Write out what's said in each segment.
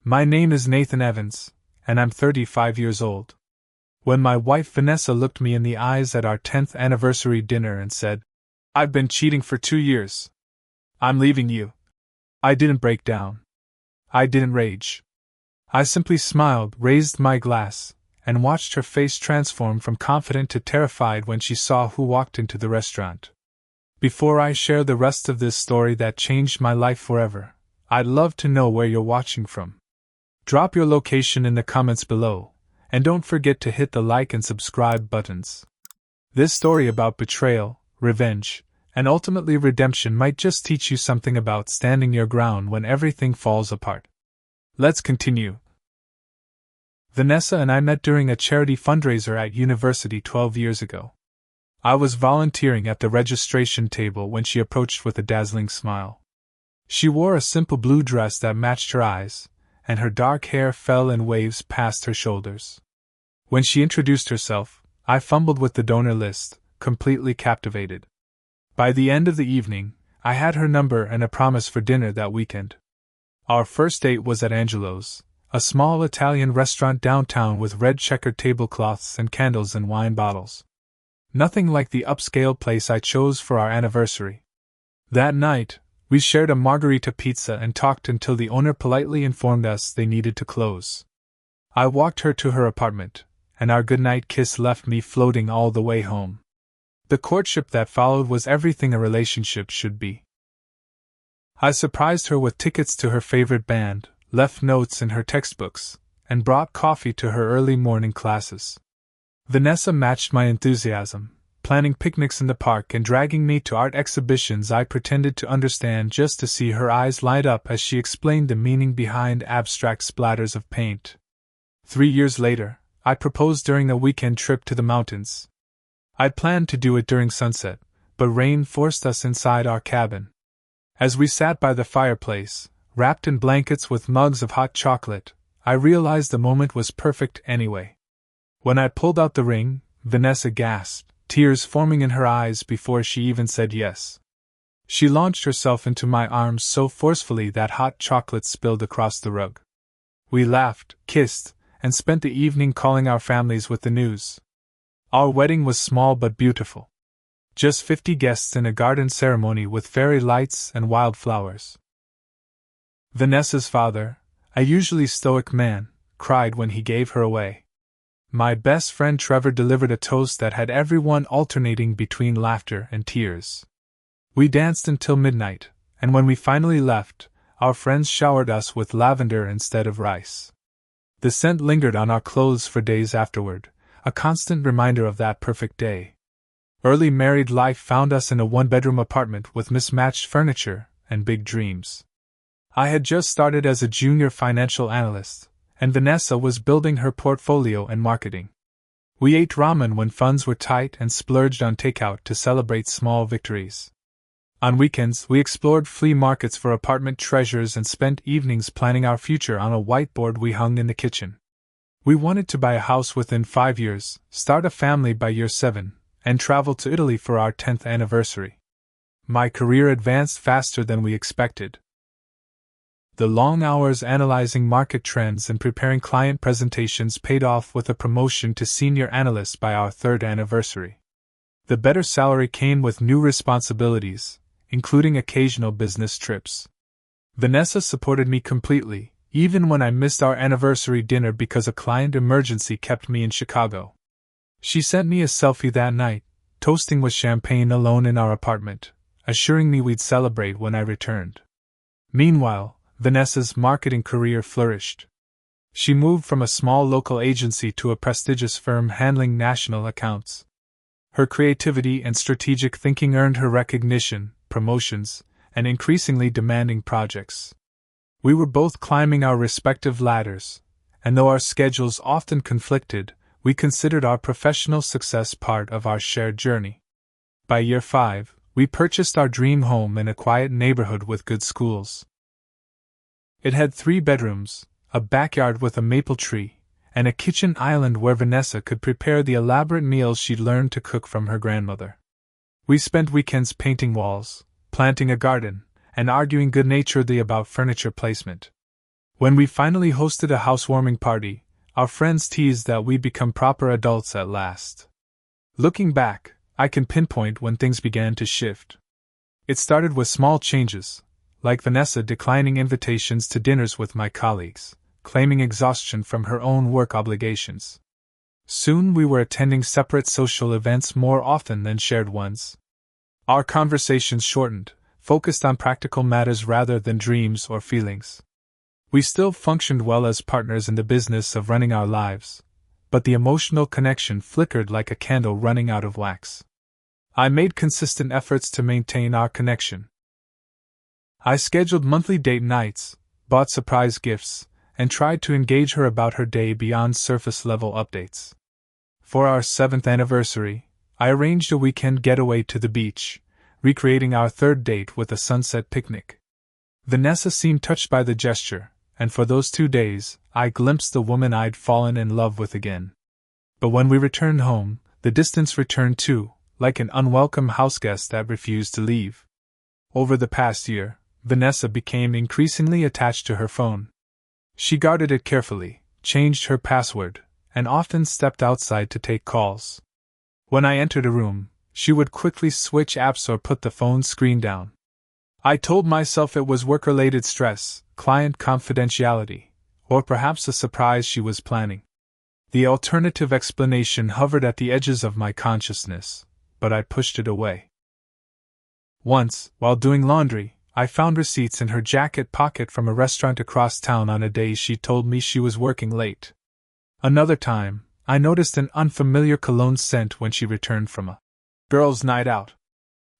My name is Nathan Evans, and I'm 35 years old. When my wife Vanessa looked me in the eyes at our 10th anniversary dinner and said, "I've been cheating for 2 years. I'm leaving you," I didn't break down. I didn't rage. I simply smiled, raised my glass, and watched her face transform from confident to terrified when she saw who walked into the restaurant. Before I share the rest of this story that changed my life forever, I'd love to know where you're watching from. Drop your location in the comments below, and don't forget to hit the like and subscribe buttons. This story about betrayal, revenge, and ultimately redemption might just teach you something about standing your ground when everything falls apart. Let's continue. Vanessa and I met during a charity fundraiser at university 12 years ago. I was volunteering at the registration table when she approached with a dazzling smile. She wore a simple blue dress that matched her eyes, and her dark hair fell in waves past her shoulders. When she introduced herself, I fumbled with the donor list, completely captivated. By the end of the evening, I had her number and a promise for dinner that weekend. Our first date was at Angelo's, a small Italian restaurant downtown with red checkered tablecloths and candles and wine bottles. Nothing like the upscale place I chose for our anniversary. That night, we shared a margarita pizza and talked until the owner politely informed us they needed to close. I walked her to her apartment, and our goodnight kiss left me floating all the way home. The courtship that followed was everything a relationship should be. I surprised her with tickets to her favorite band, left notes in her textbooks, and brought coffee to her early morning classes. Vanessa matched my enthusiasm, planning picnics in the park and dragging me to art exhibitions I pretended to understand just to see her eyes light up as she explained the meaning behind abstract splatters of paint. 3 years later, I proposed during a weekend trip to the mountains. I'd planned to do it during sunset, but rain forced us inside our cabin. As we sat by the fireplace, wrapped in blankets with mugs of hot chocolate, I realized the moment was perfect anyway. When I pulled out the ring, Vanessa gasped, tears forming in her eyes before she even said yes. She launched herself into my arms so forcefully that hot chocolate spilled across the rug. We laughed, kissed, and spent the evening calling our families with the news. Our wedding was small but beautiful. Just 50 guests in a garden ceremony with fairy lights and wildflowers. Vanessa's father, a usually stoic man, cried when he gave her away. My best friend Trevor delivered a toast that had everyone alternating between laughter and tears. We danced until midnight, and when we finally left, our friends showered us with lavender instead of rice. The scent lingered on our clothes for days afterward, a constant reminder of that perfect day. Early married life found us in a one-bedroom apartment with mismatched furniture and big dreams. I had just started as a junior financial analyst, and Vanessa was building her portfolio and marketing. We ate ramen when funds were tight and splurged on takeout to celebrate small victories. On weekends, we explored flea markets for apartment treasures and spent evenings planning our future on a whiteboard we hung in the kitchen. We wanted to buy a house within 5 years, start a family by year 7, and travel to Italy for our 10th anniversary. My career advanced faster than we expected. The long hours analyzing market trends and preparing client presentations paid off with a promotion to senior analyst by our 3rd anniversary. The better salary came with new responsibilities, including occasional business trips. Vanessa supported me completely, even when I missed our anniversary dinner because a client emergency kept me in Chicago. She sent me a selfie that night, toasting with champagne alone in our apartment, assuring me we'd celebrate when I returned. Meanwhile, Vanessa's marketing career flourished. She moved from a small local agency to a prestigious firm handling national accounts. Her creativity and strategic thinking earned her recognition, promotions, and increasingly demanding projects. We were both climbing our respective ladders, and though our schedules often conflicted, we considered our professional success part of our shared journey. By year 5, we purchased our dream home in a quiet neighborhood with good schools. It had 3 bedrooms, a backyard with a maple tree, and a kitchen island where Vanessa could prepare the elaborate meals she'd learned to cook from her grandmother. We spent weekends painting walls, planting a garden, and arguing good-naturedly about furniture placement. When we finally hosted a housewarming party, our friends teased that we'd become proper adults at last. Looking back, I can pinpoint when things began to shift. It started with small changes, like Vanessa declining invitations to dinners with my colleagues, claiming exhaustion from her own work obligations. Soon we were attending separate social events more often than shared ones. Our conversations shortened, focused on practical matters rather than dreams or feelings. We still functioned well as partners in the business of running our lives, but the emotional connection flickered like a candle running out of wax. I made consistent efforts to maintain our connection. I scheduled monthly date nights, bought surprise gifts, and tried to engage her about her day beyond surface-level updates. For our 7th anniversary, I arranged a weekend getaway to the beach, recreating our third date with a sunset picnic. Vanessa seemed touched by the gesture, and for those 2 days, I glimpsed the woman I'd fallen in love with again. But when we returned home, the distance returned too, like an unwelcome houseguest that refused to leave. Over the past year, Vanessa became increasingly attached to her phone. She guarded it carefully, changed her password, and often stepped outside to take calls. When I entered a room, she would quickly switch apps or put the phone screen down. I told myself it was work-related stress, client confidentiality, or perhaps a surprise she was planning. The alternative explanation hovered at the edges of my consciousness, but I pushed it away. Once, while doing laundry, I found receipts in her jacket pocket from a restaurant across town on a day she told me she was working late. Another time, I noticed an unfamiliar cologne scent when she returned from a girls' night out.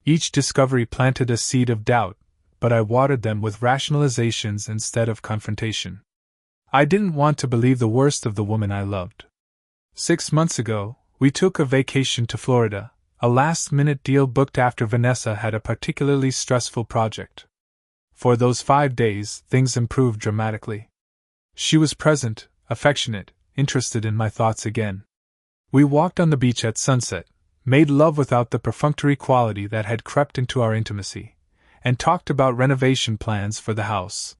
Each discovery planted a seed of doubt, but I watered them with rationalizations instead of confrontation. I didn't want to believe the worst of the woman I loved. 6 months ago, we took a vacation to Florida, a last-minute deal booked after Vanessa had a particularly stressful project. For those 5 days, things improved dramatically. She was present, affectionate, interested in my thoughts again. We walked on the beach at sunset, made love without the perfunctory quality that had crept into our intimacy, and talked about renovation plans for the house.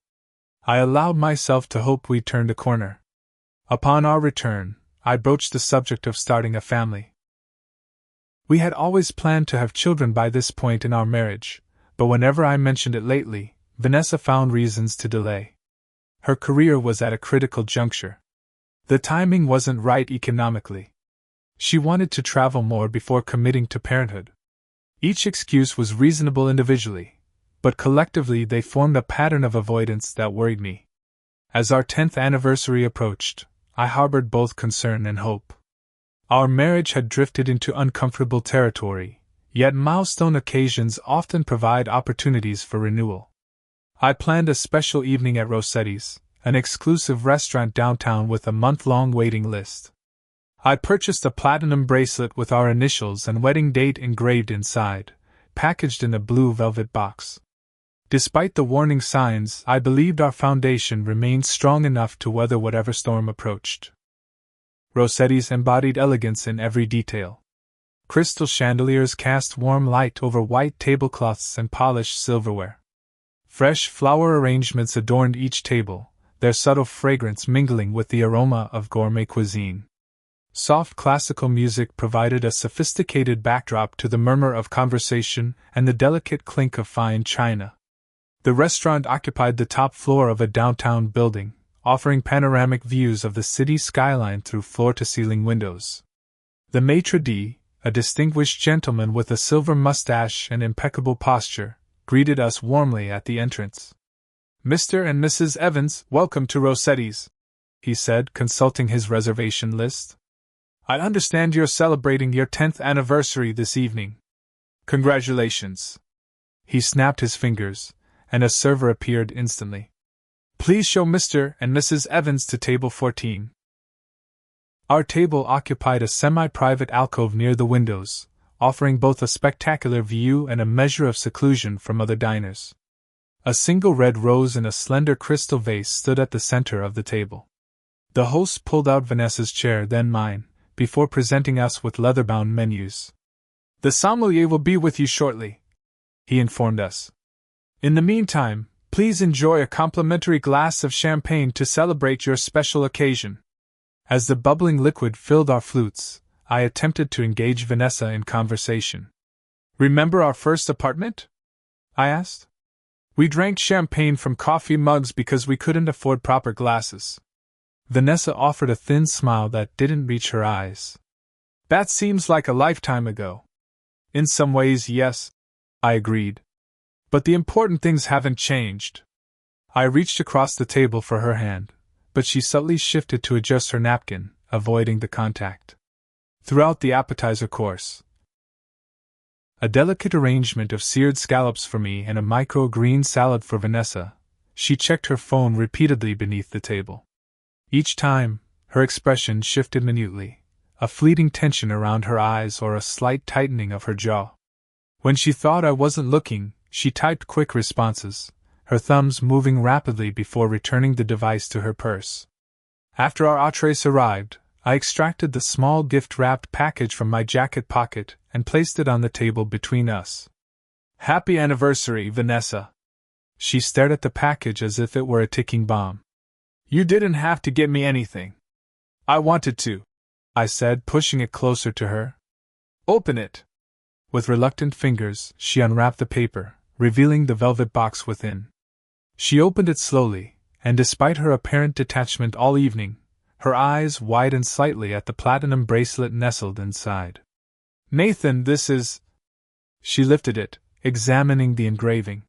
I allowed myself to hope we'd turned a corner. Upon our return, I broached the subject of starting a family. We had always planned to have children by this point in our marriage, but whenever I mentioned it lately, Vanessa found reasons to delay. Her career was at a critical juncture. The timing wasn't right economically. She wanted to travel more before committing to parenthood. Each excuse was reasonable individually, but collectively they formed a pattern of avoidance that worried me. As our 10th anniversary approached, I harbored both concern and hope. Our marriage had drifted into uncomfortable territory, yet milestone occasions often provide opportunities for renewal. I planned a special evening at Rossetti's, an exclusive restaurant downtown with a month-long waiting list. I purchased a platinum bracelet with our initials and wedding date engraved inside, packaged in a blue velvet box. Despite the warning signs, I believed our foundation remained strong enough to weather whatever storm approached. Rossetti's embodied elegance in every detail. Crystal chandeliers cast warm light over white tablecloths and polished silverware. Fresh flower arrangements adorned each table, their subtle fragrance mingling with the aroma of gourmet cuisine. Soft classical music provided a sophisticated backdrop to the murmur of conversation and the delicate clink of fine china. The restaurant occupied the top floor of a downtown building, offering panoramic views of the city skyline through floor-to-ceiling windows. The maitre d', a distinguished gentleman with a silver mustache and impeccable posture, greeted us warmly at the entrance. "Mr. and Mrs. Evans, welcome to Rossetti's," he said, consulting his reservation list. "I understand you're celebrating your 10th anniversary this evening. Congratulations." He snapped his fingers, and a server appeared instantly. "Please show Mr. and Mrs. Evans to table 14. Our table occupied a semi-private alcove near the windows, offering both a spectacular view and a measure of seclusion from other diners. A single red rose in a slender crystal vase stood at the center of the table. The host pulled out Vanessa's chair, then mine, before presenting us with leather-bound menus. "The sommelier will be with you shortly," he informed us. "In the meantime, Please enjoy a complimentary glass of champagne to celebrate your special occasion. As the bubbling liquid filled our flutes, I attempted to engage Vanessa in conversation. Remember our first apartment? I asked. We drank champagne from coffee mugs because we couldn't afford proper glasses. Vanessa offered a thin smile that didn't reach her eyes. That seems like a lifetime ago. In some ways, yes, I agreed. But the important things haven't changed. I reached across the table for her hand, but she subtly shifted to adjust her napkin, avoiding the contact. Throughout the appetizer course, a delicate arrangement of seared scallops for me and a micro-green salad for Vanessa, she checked her phone repeatedly beneath the table. Each time, her expression shifted minutely, a fleeting tension around her eyes or a slight tightening of her jaw. When she thought I wasn't looking, she typed quick responses, her thumbs moving rapidly before returning the device to her purse. After our entrees arrived, I extracted the small gift-wrapped package from my jacket pocket and placed it on the table between us. Happy anniversary, Vanessa. She stared at the package as if it were a ticking bomb. You didn't have to get me anything. I wanted to, I said, pushing it closer to her. Open it. With reluctant fingers, she unwrapped the paper, revealing the velvet box within. She opened it slowly, and despite her apparent detachment all evening, her eyes widened slightly at the platinum bracelet nestled inside. Nathan, this is... She lifted it, examining the engraving.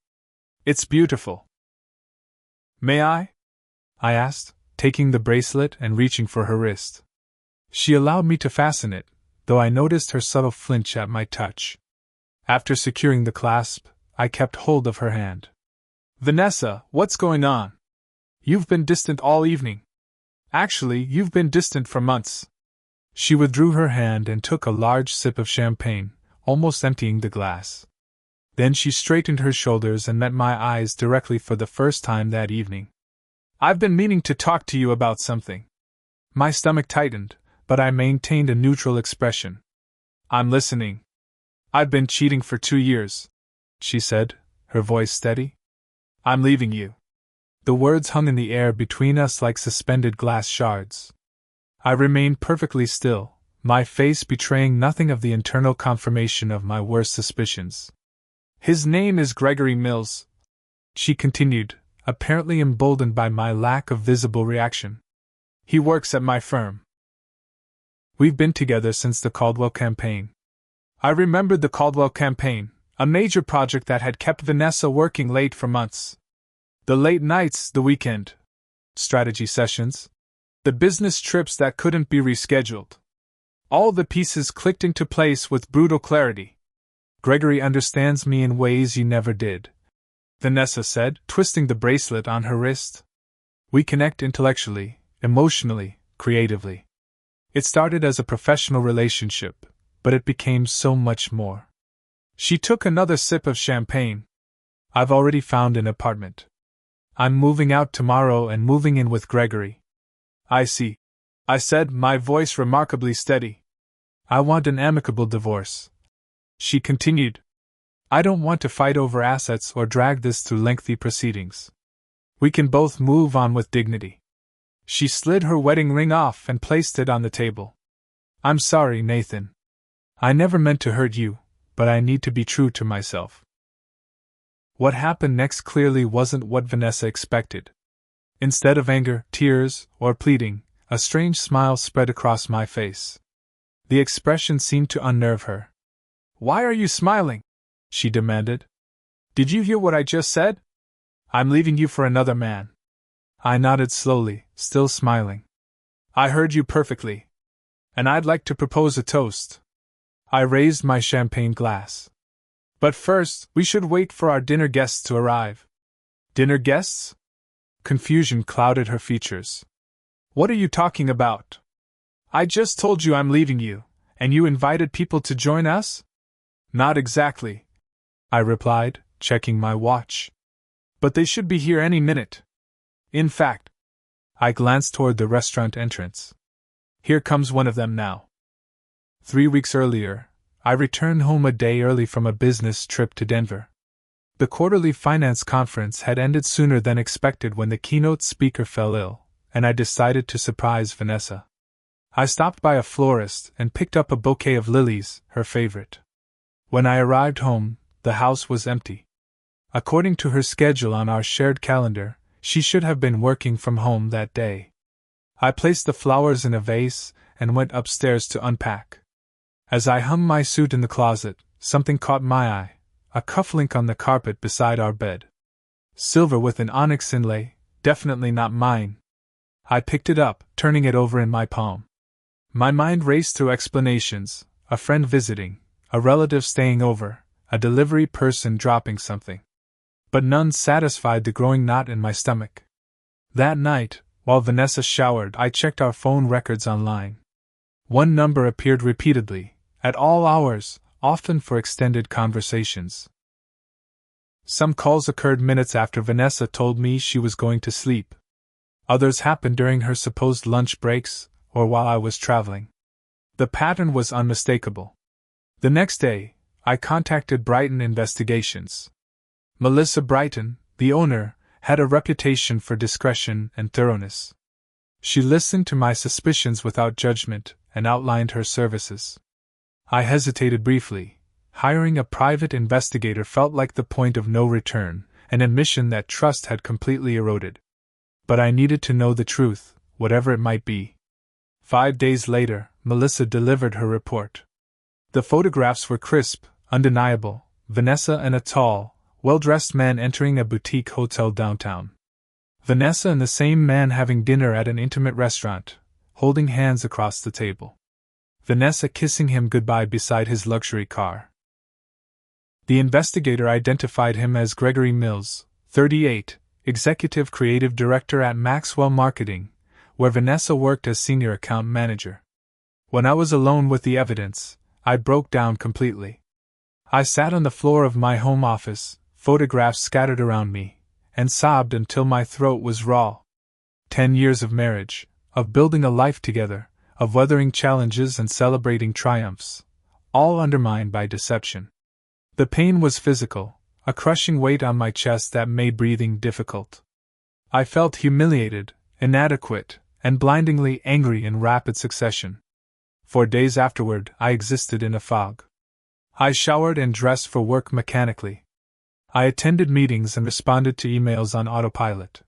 It's beautiful. May I? I asked, taking the bracelet and reaching for her wrist. She allowed me to fasten it, though I noticed her subtle flinch at my touch. After securing the clasp, I kept hold of her hand. Vanessa, what's going on? You've been distant all evening. Actually, you've been distant for months. She withdrew her hand and took a large sip of champagne, almost emptying the glass. Then she straightened her shoulders and met my eyes directly for the first time that evening. I've been meaning to talk to you about something. My stomach tightened, but I maintained a neutral expression. I'm listening. I've been cheating for 2 years, she said, her voice steady. I'm leaving you. The words hung in the air between us like suspended glass shards. I remained perfectly still, my face betraying nothing of the internal confirmation of my worst suspicions. His name is Gregory Mills, she continued, apparently emboldened by my lack of visible reaction. He works at my firm. We've been together since the Caldwell campaign. I remembered the Caldwell campaign, a major project that had kept Vanessa working late for months. The late nights, the weekend strategy sessions, the business trips that couldn't be rescheduled. All the pieces clicked into place with brutal clarity. Gregory understands me in ways you never did, Vanessa said, twisting the bracelet on her wrist. We connect intellectually, emotionally, creatively. It started as a professional relationship, but it became so much more. She took another sip of champagne. I've already found an apartment. I'm moving out tomorrow and moving in with Gregory. I see, I said, my voice remarkably steady. I want an amicable divorce. She continued. I don't want to fight over assets or drag this through lengthy proceedings. We can both move on with dignity. She slid her wedding ring off and placed it on the table. I'm sorry, Nathan. I never meant to hurt you, but I need to be true to myself. What happened next clearly wasn't what Vanessa expected. Instead of anger, tears, or pleading, a strange smile spread across my face. The expression seemed to unnerve her. Why are you smiling? She demanded. Did you hear what I just said? I'm leaving you for another man. I nodded slowly, still smiling. I heard you perfectly. And I'd like to propose a toast. I raised my champagne glass. But first, we should wait for our dinner guests to arrive. Dinner guests? Confusion clouded her features. What are you talking about? I just told you I'm leaving you, and you invited people to join us? Not exactly, I replied, checking my watch. But they should be here any minute. In fact, I glanced toward the restaurant entrance. Here comes one of them now. 3 weeks earlier, I returned home a day early from a business trip to Denver. The quarterly finance conference had ended sooner than expected when the keynote speaker fell ill, and I decided to surprise Vanessa. I stopped by a florist and picked up a bouquet of lilies, her favorite. When I arrived home, the house was empty. According to her schedule on our shared calendar, she should have been working from home that day. I placed the flowers in a vase and went upstairs to unpack. As I hung my suit in the closet, something caught my eye, a cufflink on the carpet beside our bed. Silver with an onyx inlay, definitely not mine. I picked it up, turning it over in my palm. My mind raced through explanations: a friend visiting, a relative staying over, a delivery person dropping something. But none satisfied the growing knot in my stomach. That night, while Vanessa showered, I checked our phone records online. One number appeared repeatedly, at all hours, often for extended conversations. Some calls occurred minutes after Vanessa told me she was going to sleep. Others happened during her supposed lunch breaks, or while I was traveling. The pattern was unmistakable. The next day, I contacted Brighton Investigations. Melissa Brighton, the owner, had a reputation for discretion and thoroughness. She listened to my suspicions without judgment and outlined her services. I hesitated briefly. Hiring a private investigator felt like the point of no return, an admission that trust had completely eroded. But I needed to know the truth, whatever it might be. 5 days later, Melissa delivered her report. The photographs were crisp, undeniable: Vanessa and a tall, well-dressed man entering a boutique hotel downtown. Vanessa and the same man having dinner at an intimate restaurant, holding hands across the table. Vanessa kissing him goodbye beside his luxury car. The investigator identified him as Gregory Mills, 38, Executive Creative Director at Maxwell Marketing, where Vanessa worked as Senior Account Manager. When I was alone with the evidence, I broke down completely. I sat on the floor of my home office, photographs scattered around me, and sobbed until my throat was raw. 10 years of marriage, of building a life together, of weathering challenges and celebrating triumphs, all undermined by deception. The pain was physical, a crushing weight on my chest that made breathing difficult. I felt humiliated, inadequate, and blindingly angry in rapid succession. For days afterward, I existed in a fog. I showered and dressed for work mechanically. I attended meetings and responded to emails on autopilot.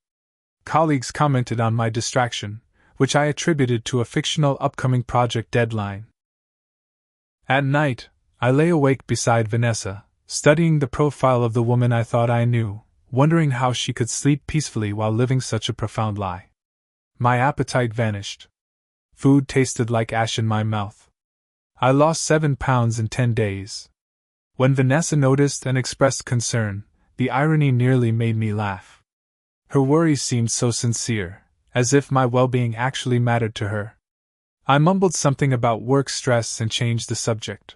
Colleagues commented on my distraction, which I attributed to a fictional upcoming project deadline. At night, I lay awake beside Vanessa, studying the profile of the woman I thought I knew, wondering how she could sleep peacefully while living such a profound lie. My appetite vanished. Food tasted like ash in my mouth. I lost 7 pounds in 10 days. When Vanessa noticed and expressed concern, the irony nearly made me laugh. Her worries seemed so sincere, as if my well-being actually mattered to her. I mumbled something about work stress and changed the subject.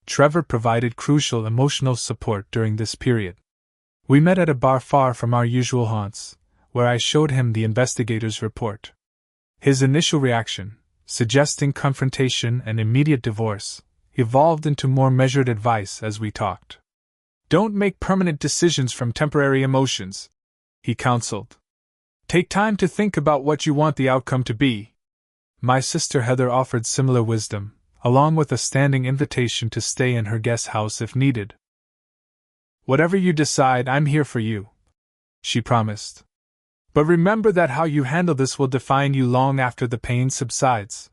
Trevor provided crucial emotional support during this period. We met at a bar far from our usual haunts, where I showed him the investigator's report. His initial reaction, suggesting confrontation and immediate divorce, evolved into more measured advice as we talked. "Don't make permanent decisions from temporary emotions," he counseled. "Take time to think about what you want the outcome to be." My sister Heather offered similar wisdom, along with a standing invitation to stay in her guest house if needed. "Whatever you decide, I'm here for you," she promised. "But remember that how you handle this will define you long after the pain subsides."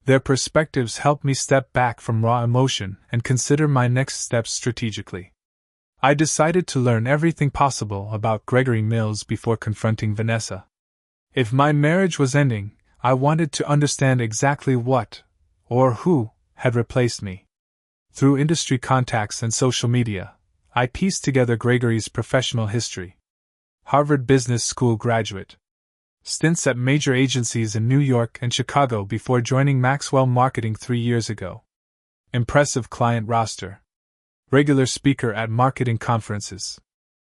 Their perspectives helped me step back from raw emotion and consider my next steps strategically. I decided to learn everything possible about Gregory Mills before confronting Vanessa. If my marriage was ending, I wanted to understand exactly what, or who, had replaced me. Through industry contacts and social media, I pieced together Gregory's professional history. Harvard Business School graduate. Stints at major agencies in New York and Chicago before joining Maxwell Marketing 3 years ago. Impressive client roster. Regular speaker at marketing conferences.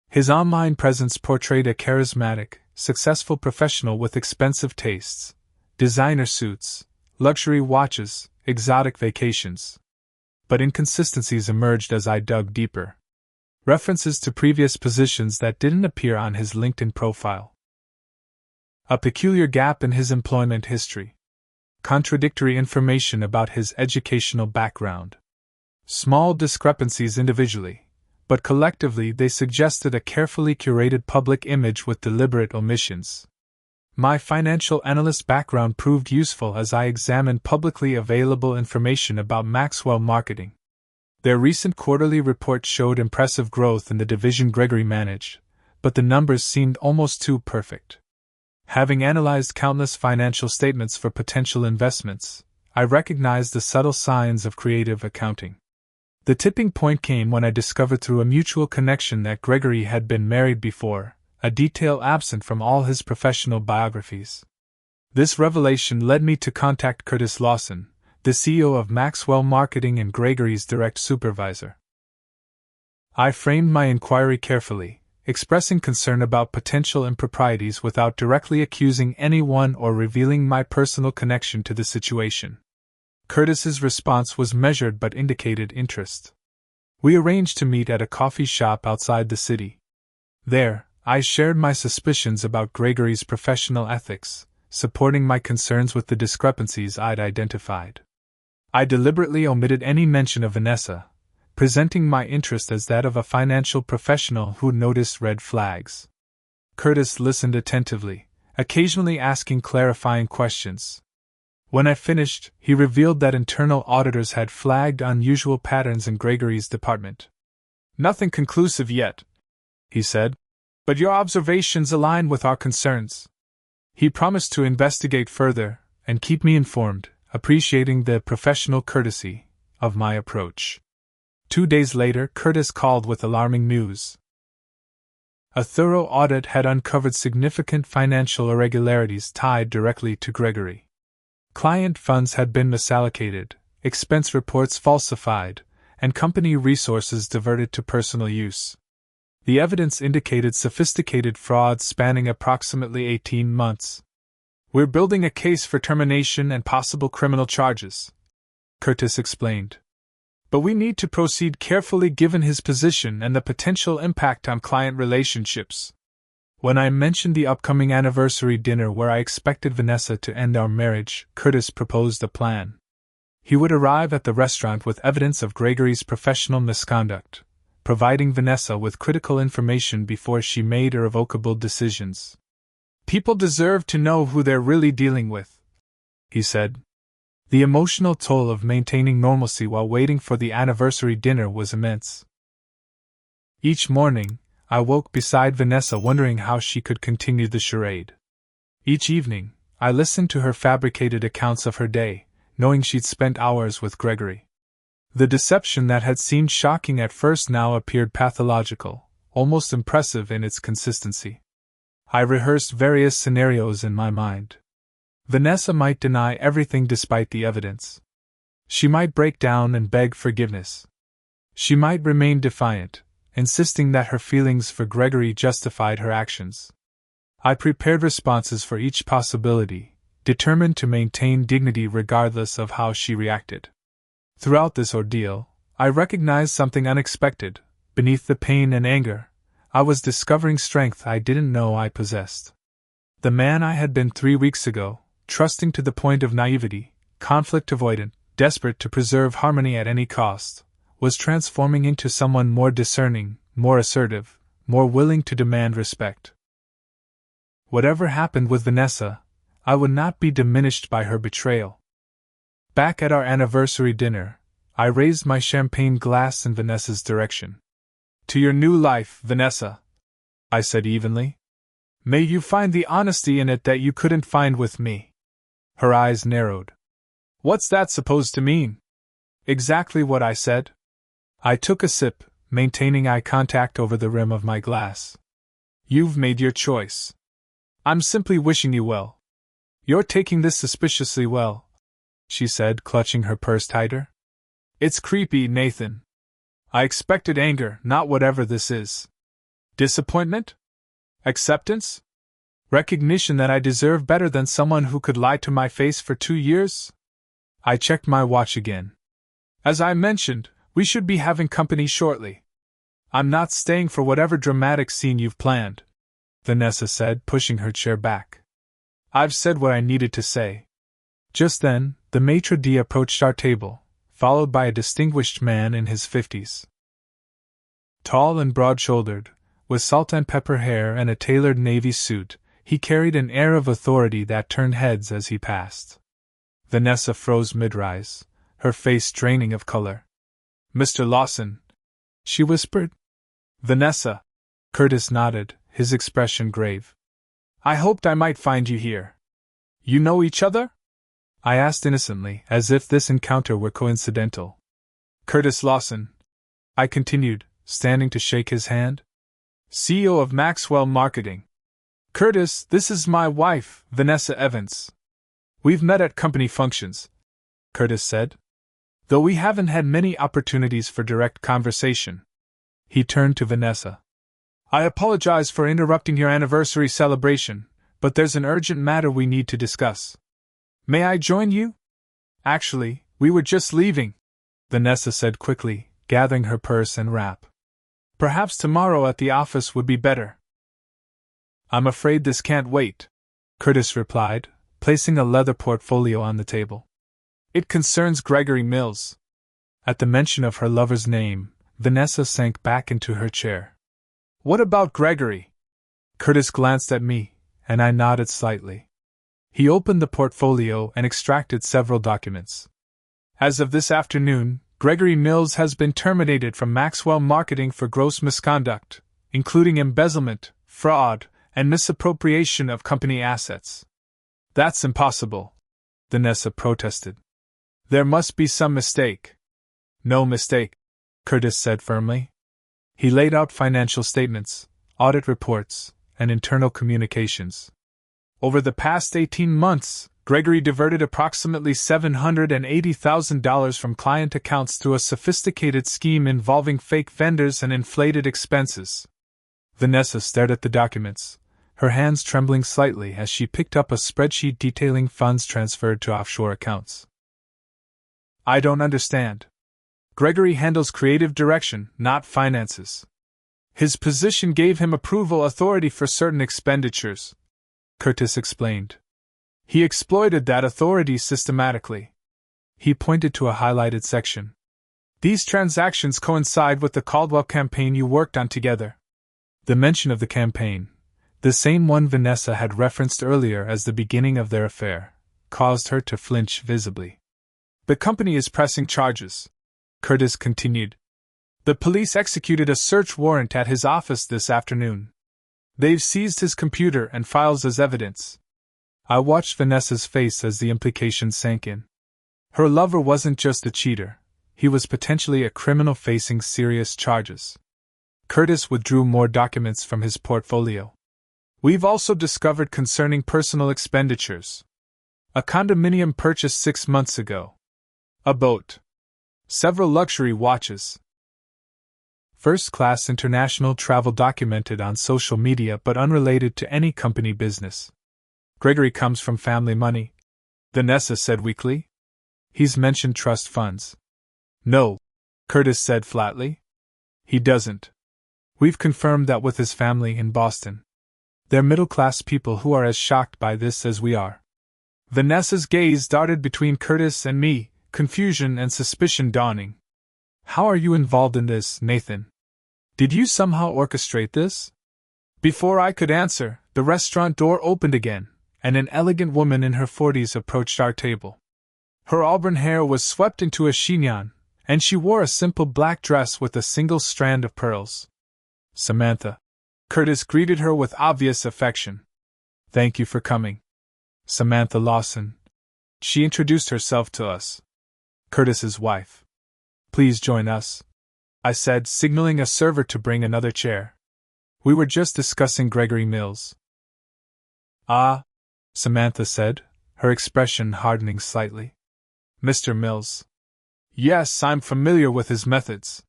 His online presence portrayed a charismatic, successful professional with expensive tastes, designer suits, luxury watches, exotic vacations. But inconsistencies emerged as I dug deeper. references to previous positions that didn't appear on his LinkedIn profile, a peculiar gap in his employment history, contradictory information about his educational background. Small discrepancies individually, but collectively they suggested a carefully curated public image with deliberate omissions. My financial analyst background proved useful as I examined publicly available information about Maxwell Marketing. Their recent quarterly report showed impressive growth in the division Gregory managed, but the numbers seemed almost too perfect. Having analyzed countless financial statements for potential investments, I recognized the subtle signs of creative accounting. The tipping point came when I discovered through a mutual connection that Gregory had been married before, a detail absent from all his professional biographies. This revelation led me to contact Curtis Lawson, the CEO of Maxwell Marketing and Gregory's direct supervisor. I framed my inquiry carefully, expressing concern about potential improprieties without directly accusing anyone or revealing my personal connection to the situation. Curtis's response was measured but indicated interest. We arranged to meet at a coffee shop outside the city. There, I shared my suspicions about Gregory's professional ethics, supporting my concerns with the discrepancies I'd identified. I deliberately omitted any mention of Vanessa, presenting my interest as that of a financial professional who noticed red flags. Curtis listened attentively, occasionally asking clarifying questions. When I finished, he revealed that internal auditors had flagged unusual patterns in Gregory's department. "Nothing conclusive yet," he said, "but your observations align with our concerns." He promised to investigate further and keep me informed, appreciating the professional courtesy of my approach. 2 days later, Curtis called with alarming news. A thorough audit had uncovered significant financial irregularities tied directly to Gregory. Client funds had been misallocated, expense reports falsified, and company resources diverted to personal use. The evidence indicated sophisticated fraud spanning approximately 18 months. "We're building a case for termination and possible criminal charges," Curtis explained. "But we need to proceed carefully given his position and the potential impact on client relationships." When I mentioned the upcoming anniversary dinner where I expected Vanessa to end our marriage, Curtis proposed a plan. He would arrive at the restaurant with evidence of Gregory's professional misconduct, providing Vanessa with critical information before she made irrevocable decisions. "People deserve to know who they're really dealing with," he said. The emotional toll of maintaining normalcy while waiting for the anniversary dinner was immense. Each morning, I woke beside Vanessa wondering how she could continue the charade. Each evening, I listened to her fabricated accounts of her day, knowing she'd spent hours with Gregory. The deception that had seemed shocking at first now appeared pathological, almost impressive in its consistency. I rehearsed various scenarios in my mind. Vanessa might deny everything despite the evidence. She might break down and beg forgiveness. She might remain defiant, insisting that her feelings for Gregory justified her actions. I prepared responses for each possibility, determined to maintain dignity regardless of how she reacted. Throughout this ordeal, I recognized something unexpected. Beneath the pain and anger, I was discovering strength I didn't know I possessed. The man I had been 3 weeks ago, trusting to the point of naivety, conflict avoidant, desperate to preserve harmony at any cost, was transforming into someone more discerning, more assertive, more willing to demand respect. Whatever happened with Vanessa, I would not be diminished by her betrayal. Back at our anniversary dinner, I raised my champagne glass in Vanessa's direction. "To your new life, Vanessa," I said evenly. "May you find the honesty in it that you couldn't find with me." Her eyes narrowed. "What's that supposed to mean?" "Exactly what I said." I took a sip, maintaining eye contact over the rim of my glass. "You've made your choice. I'm simply wishing you well." "You're taking this suspiciously well," she said, clutching her purse tighter. "It's creepy, Nathan. I expected anger, not whatever this is. Disappointment? Acceptance? Recognition that I deserve better than someone who could lie to my face for 2 years?" I checked my watch again. "As I mentioned, we should be having company shortly." I'm not staying for whatever dramatic scene you've planned, Vanessa said, pushing her chair back. I've said what I needed to say. Just then, the maitre d' approached our table, followed by a distinguished man in his 50s. Tall and broad-shouldered, with salt and pepper hair and a tailored navy suit, he carried an air of authority that turned heads as he passed. Vanessa froze mid-rise, her face draining of color. "Mr. Lawson," she whispered. "Vanessa." Curtis nodded, his expression grave. "I hoped I might find you here. You know each other?" I asked innocently, as if this encounter were coincidental. "Curtis Lawson," I continued, standing to shake his hand. "CEO of Maxwell Marketing. Curtis, this is my wife, Vanessa Evans. We've met at company functions," Curtis said, "though we haven't had many opportunities for direct conversation." He turned to Vanessa. "I apologize for interrupting your anniversary celebration, but there's an urgent matter we need to discuss. May I join you?" "Actually, we were just leaving," Vanessa said quickly, gathering her purse and wrap. "Perhaps tomorrow at the office would be better." "I'm afraid this can't wait," Curtis replied, placing a leather portfolio on the table. "It concerns Gregory Mills." At the mention of her lover's name, Vanessa sank back into her chair. "What about Gregory?" Curtis glanced at me, and I nodded slightly. He opened the portfolio and extracted several documents. "As of this afternoon, Gregory Mills has been terminated from Maxwell Marketing for gross misconduct, including embezzlement, fraud, and misappropriation of company assets." "That's impossible," Vanessa protested. "There must be some mistake." "No mistake," Curtis said firmly. He laid out financial statements, audit reports, and internal communications. Over the past 18 months, Gregory diverted approximately $780,000 from client accounts through a sophisticated scheme involving fake vendors and inflated expenses. Vanessa stared at the documents, her hands trembling slightly as she picked up a spreadsheet detailing funds transferred to offshore accounts. "I don't understand. Gregory handles creative direction, not finances. His position gave him approval authority for certain expenditures," Curtis explained. "He exploited that authority systematically." He pointed to a highlighted section. "These transactions coincide with the Caldwell campaign you worked on together." The mention of the campaign, the same one Vanessa had referenced earlier as the beginning of their affair, caused her to flinch visibly. "The company is pressing charges," Curtis continued. "The police executed a search warrant at his office this afternoon. They've seized his computer and files as evidence." I watched Vanessa's face as the implication sank in. Her lover wasn't just a cheater, he was potentially a criminal facing serious charges. Curtis withdrew more documents from his portfolio. "We've also discovered concerning personal expenditures. A condominium purchased 6 months ago. A boat. Several luxury watches. First-class international travel documented on social media but unrelated to any company business. Gregory comes from family money," Vanessa said weakly. "He's mentioned trust funds." "No," Curtis said flatly. "He doesn't. We've confirmed that with his family in Boston. They're middle-class people who are as shocked by this as we are." Vanessa's gaze darted between Curtis and me, confusion and suspicion dawning. "How are you involved in this, Nathan? Did you somehow orchestrate this?" Before I could answer, the restaurant door opened again, and an elegant woman in her 40s approached our table. Her auburn hair was swept into a chignon, and she wore a simple black dress with a single strand of pearls. "Samantha," Curtis greeted her with obvious affection. "Thank you for coming. Samantha Lawson." She introduced herself to us. "Curtis's wife. Please join us," I said, signaling a server to bring another chair. "We were just discussing Gregory Mills." "Ah," Samantha said, her expression hardening slightly. "Mr. Mills. Yes, I'm familiar with his methods."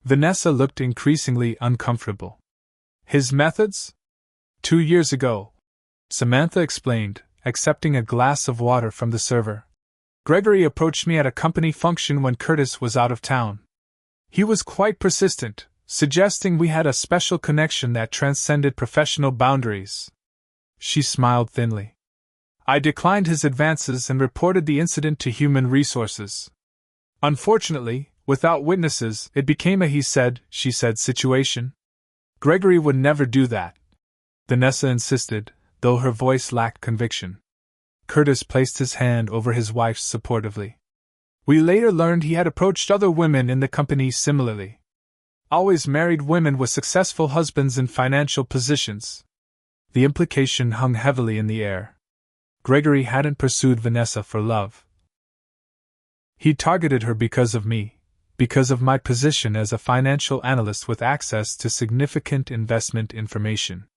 Vanessa looked increasingly uncomfortable. "His methods?" 2 years ago," Samantha explained, accepting a glass of water from the server. "Gregory approached me at a company function when Curtis was out of town. He was quite persistent, suggesting we had a special connection that transcended professional boundaries. She smiled thinly. I declined his advances and reported the incident to Human Resources. Unfortunately, without witnesses, it became a he said, she said situation. Gregory would never do that, Vanessa insisted, though her voice lacked conviction. Curtis placed his hand over his wife's supportively. We later learned he had approached other women in the company similarly. Always married women with successful husbands in financial positions. The implication hung heavily in the air. Gregory hadn't pursued Vanessa for love. He targeted her because of me, because of my position as a financial analyst with access to significant investment information.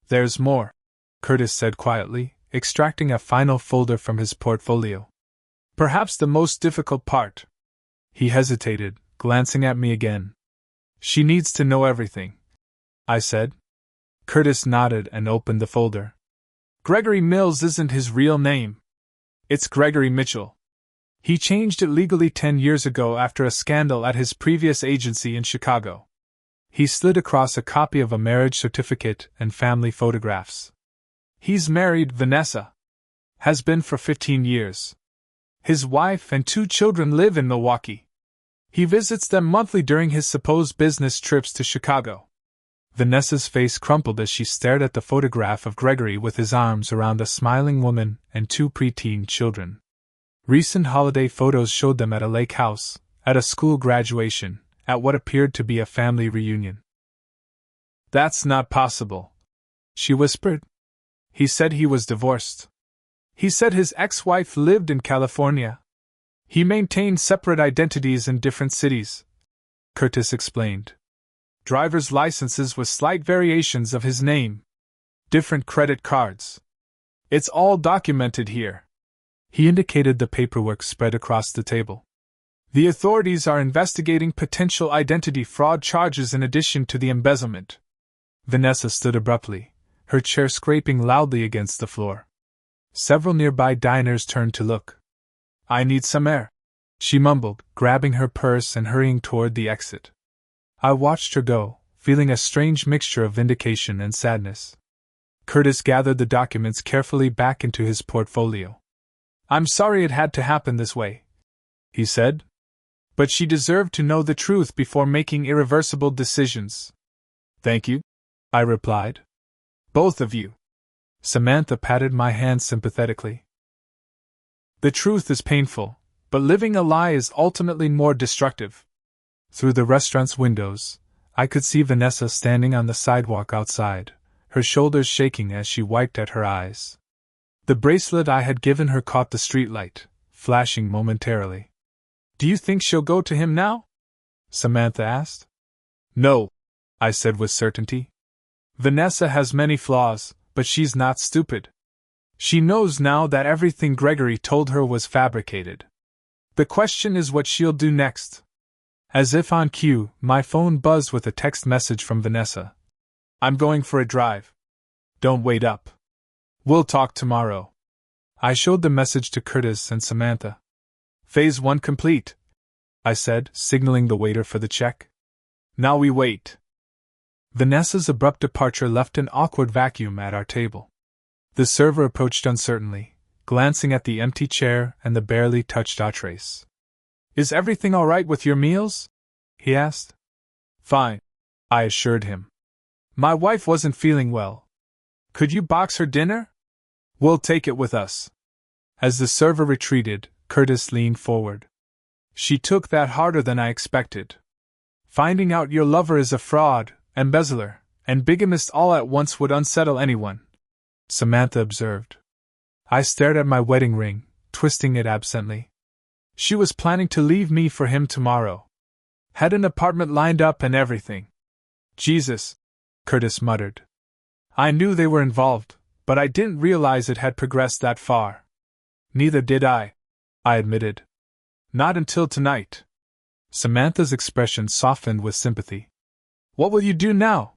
There's more, Curtis said quietly, extracting a final folder from his portfolio. Perhaps the most difficult part. He hesitated, glancing at me again. She needs to know everything, I said. Curtis nodded and opened the folder. Gregory Mills isn't his real name. It's Gregory Mitchell. He changed it legally 10 years ago after a scandal at his previous agency in Chicago. He slid across a copy of a marriage certificate and family photographs. He's married Vanessa. Has been for 15 years. His wife and 2 children live in Milwaukee. He visits them monthly during his supposed business trips to Chicago. Vanessa's face crumpled as she stared at the photograph of Gregory with his arms around a smiling woman and 2 preteen children. Recent holiday photos showed them at a lake house, at a school graduation, at what appeared to be a family reunion. That's not possible, she whispered. He said he was divorced. He said his ex-wife lived in California. He maintained separate identities in different cities, Curtis explained. Driver's licenses with slight variations of his name. Different credit cards. It's all documented here. He indicated the paperwork spread across the table. The authorities are investigating potential identity fraud charges in addition to the embezzlement. Vanessa stood abruptly, her chair scraping loudly against the floor. Several nearby diners turned to look. I need some air, she mumbled, grabbing her purse and hurrying toward the exit. I watched her go, feeling a strange mixture of vindication and sadness. Curtis gathered the documents carefully back into his portfolio. I'm sorry it had to happen this way, he said. But she deserved to know the truth before making irreversible decisions. Thank you, I replied. Both of you. Samantha patted my hand sympathetically. The truth is painful, but living a lie is ultimately more destructive. Through the restaurant's windows, I could see Vanessa standing on the sidewalk outside, her shoulders shaking as she wiped at her eyes. The bracelet I had given her caught the streetlight, flashing momentarily. Do you think she'll go to him now? Samantha asked. No, I said with certainty. Vanessa has many flaws, but she's not stupid. She knows now that everything Gregory told her was fabricated. The question is what she'll do next. As if on cue, my phone buzzed with a text message from Vanessa. I'm going for a drive. Don't wait up. We'll talk tomorrow. I showed the message to Curtis and Samantha. Phase 1 complete, I said, signaling the waiter for the check. Now we wait. Vanessa's abrupt departure left an awkward vacuum at our table. The server approached uncertainly, glancing at the empty chair and the barely touched entrees. Is everything all right with your meals? He asked. Fine, I assured him. My wife wasn't feeling well. Could you box her dinner? We'll take it with us. As the server retreated, Curtis leaned forward. She took that harder than I expected. Finding out your lover is a fraud, embezzler, and bigamist all at once would unsettle anyone, Samantha observed. I stared at my wedding ring, twisting it absently. She was planning to leave me for him tomorrow. Had an apartment lined up and everything. Jesus, Curtis muttered. I knew they were involved, but I didn't realize it had progressed that far. Neither did I admitted. Not until tonight. Samantha's expression softened with sympathy. What will you do now?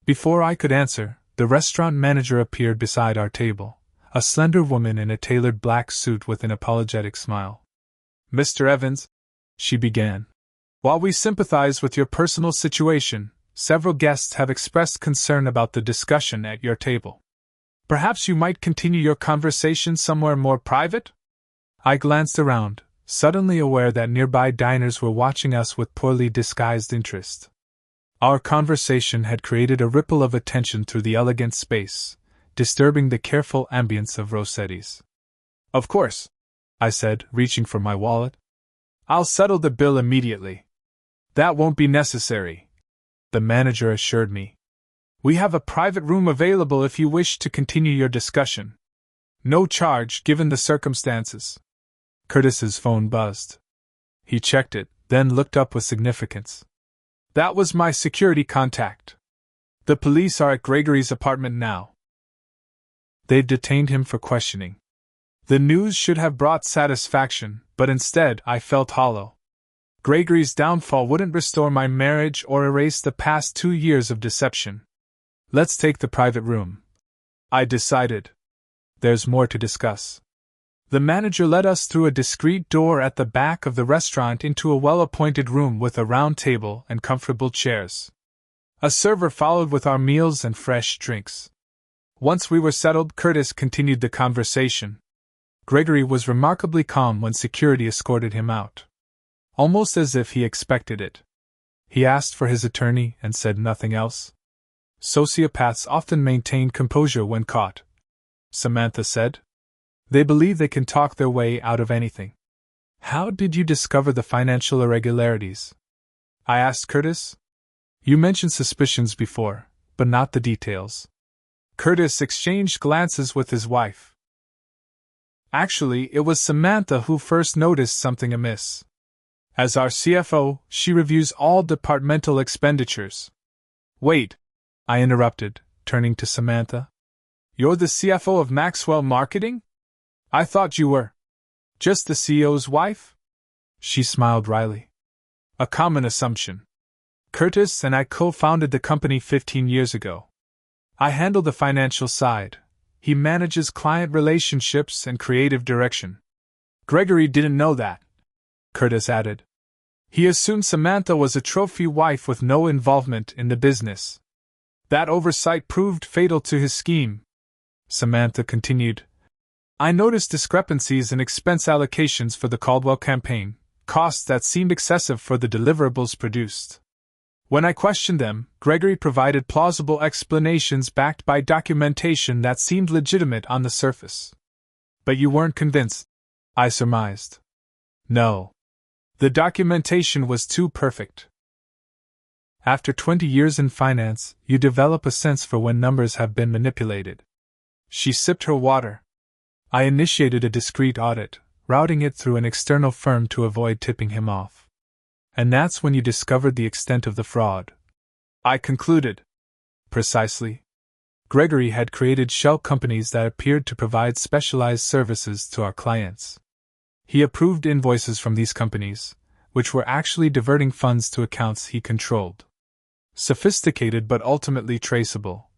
Before I could answer, the restaurant manager appeared beside our table, a slender woman in a tailored black suit with an apologetic smile. Mr. Evans, she began. While we sympathize with your personal situation, several guests have expressed concern about the discussion at your table. Perhaps you might continue your conversation somewhere more private? I glanced around, suddenly aware that nearby diners were watching us with poorly disguised interest. Our conversation had created a ripple of attention through the elegant space, disturbing the careful ambience of Rossetti's. Of course, I said, reaching for my wallet. I'll settle the bill immediately. That won't be necessary, the manager assured me. We have a private room available if you wish to continue your discussion. No charge given the circumstances. Curtis's phone buzzed. He checked it, then looked up with significance. That was my security contact. The police are at Gregory's apartment now. They've detained him for questioning. The news should have brought satisfaction, but instead I felt hollow. Gregory's downfall wouldn't restore my marriage or erase the past 2 years of deception. Let's take the private room, I decided. There's more to discuss. The manager led us through a discreet door at the back of the restaurant into a well-appointed room with a round table and comfortable chairs. A server followed with our meals and fresh drinks. Once we were settled, Curtis continued the conversation. Gregory was remarkably calm when security escorted him out. Almost as if he expected it. He asked for his attorney and said nothing else. Sociopaths often maintain composure when caught, Samantha said. They believe they can talk their way out of anything. How did you discover the financial irregularities? I asked Curtis. You mentioned suspicions before, but not the details. Curtis exchanged glances with his wife. Actually, it was Samantha who first noticed something amiss. As our CFO, she reviews all departmental expenditures. Wait, I interrupted, turning to Samantha. You're the CFO of Maxwell Marketing? I thought you were just the CEO's wife? She smiled wryly. A common assumption. Curtis and I co-founded the company 15 years ago. I handle the financial side. He manages client relationships and creative direction. Gregory didn't know that, Curtis added. He assumed Samantha was a trophy wife with no involvement in the business. That oversight proved fatal to his scheme, Samantha continued. I noticed discrepancies in expense allocations for the Caldwell campaign, costs that seemed excessive for the deliverables produced. When I questioned them, Gregory provided plausible explanations backed by documentation that seemed legitimate on the surface. But you weren't convinced, I surmised. No. The documentation was too perfect. After 20 years in finance, you develop a sense for when numbers have been manipulated. She sipped her water. I initiated a discreet audit, routing it through an external firm to avoid tipping him off. And that's when you discovered the extent of the fraud, I concluded. Precisely. Gregory had created shell companies that appeared to provide specialized services to our clients. He approved invoices from these companies, which were actually diverting funds to accounts he controlled. Sophisticated but ultimately traceable,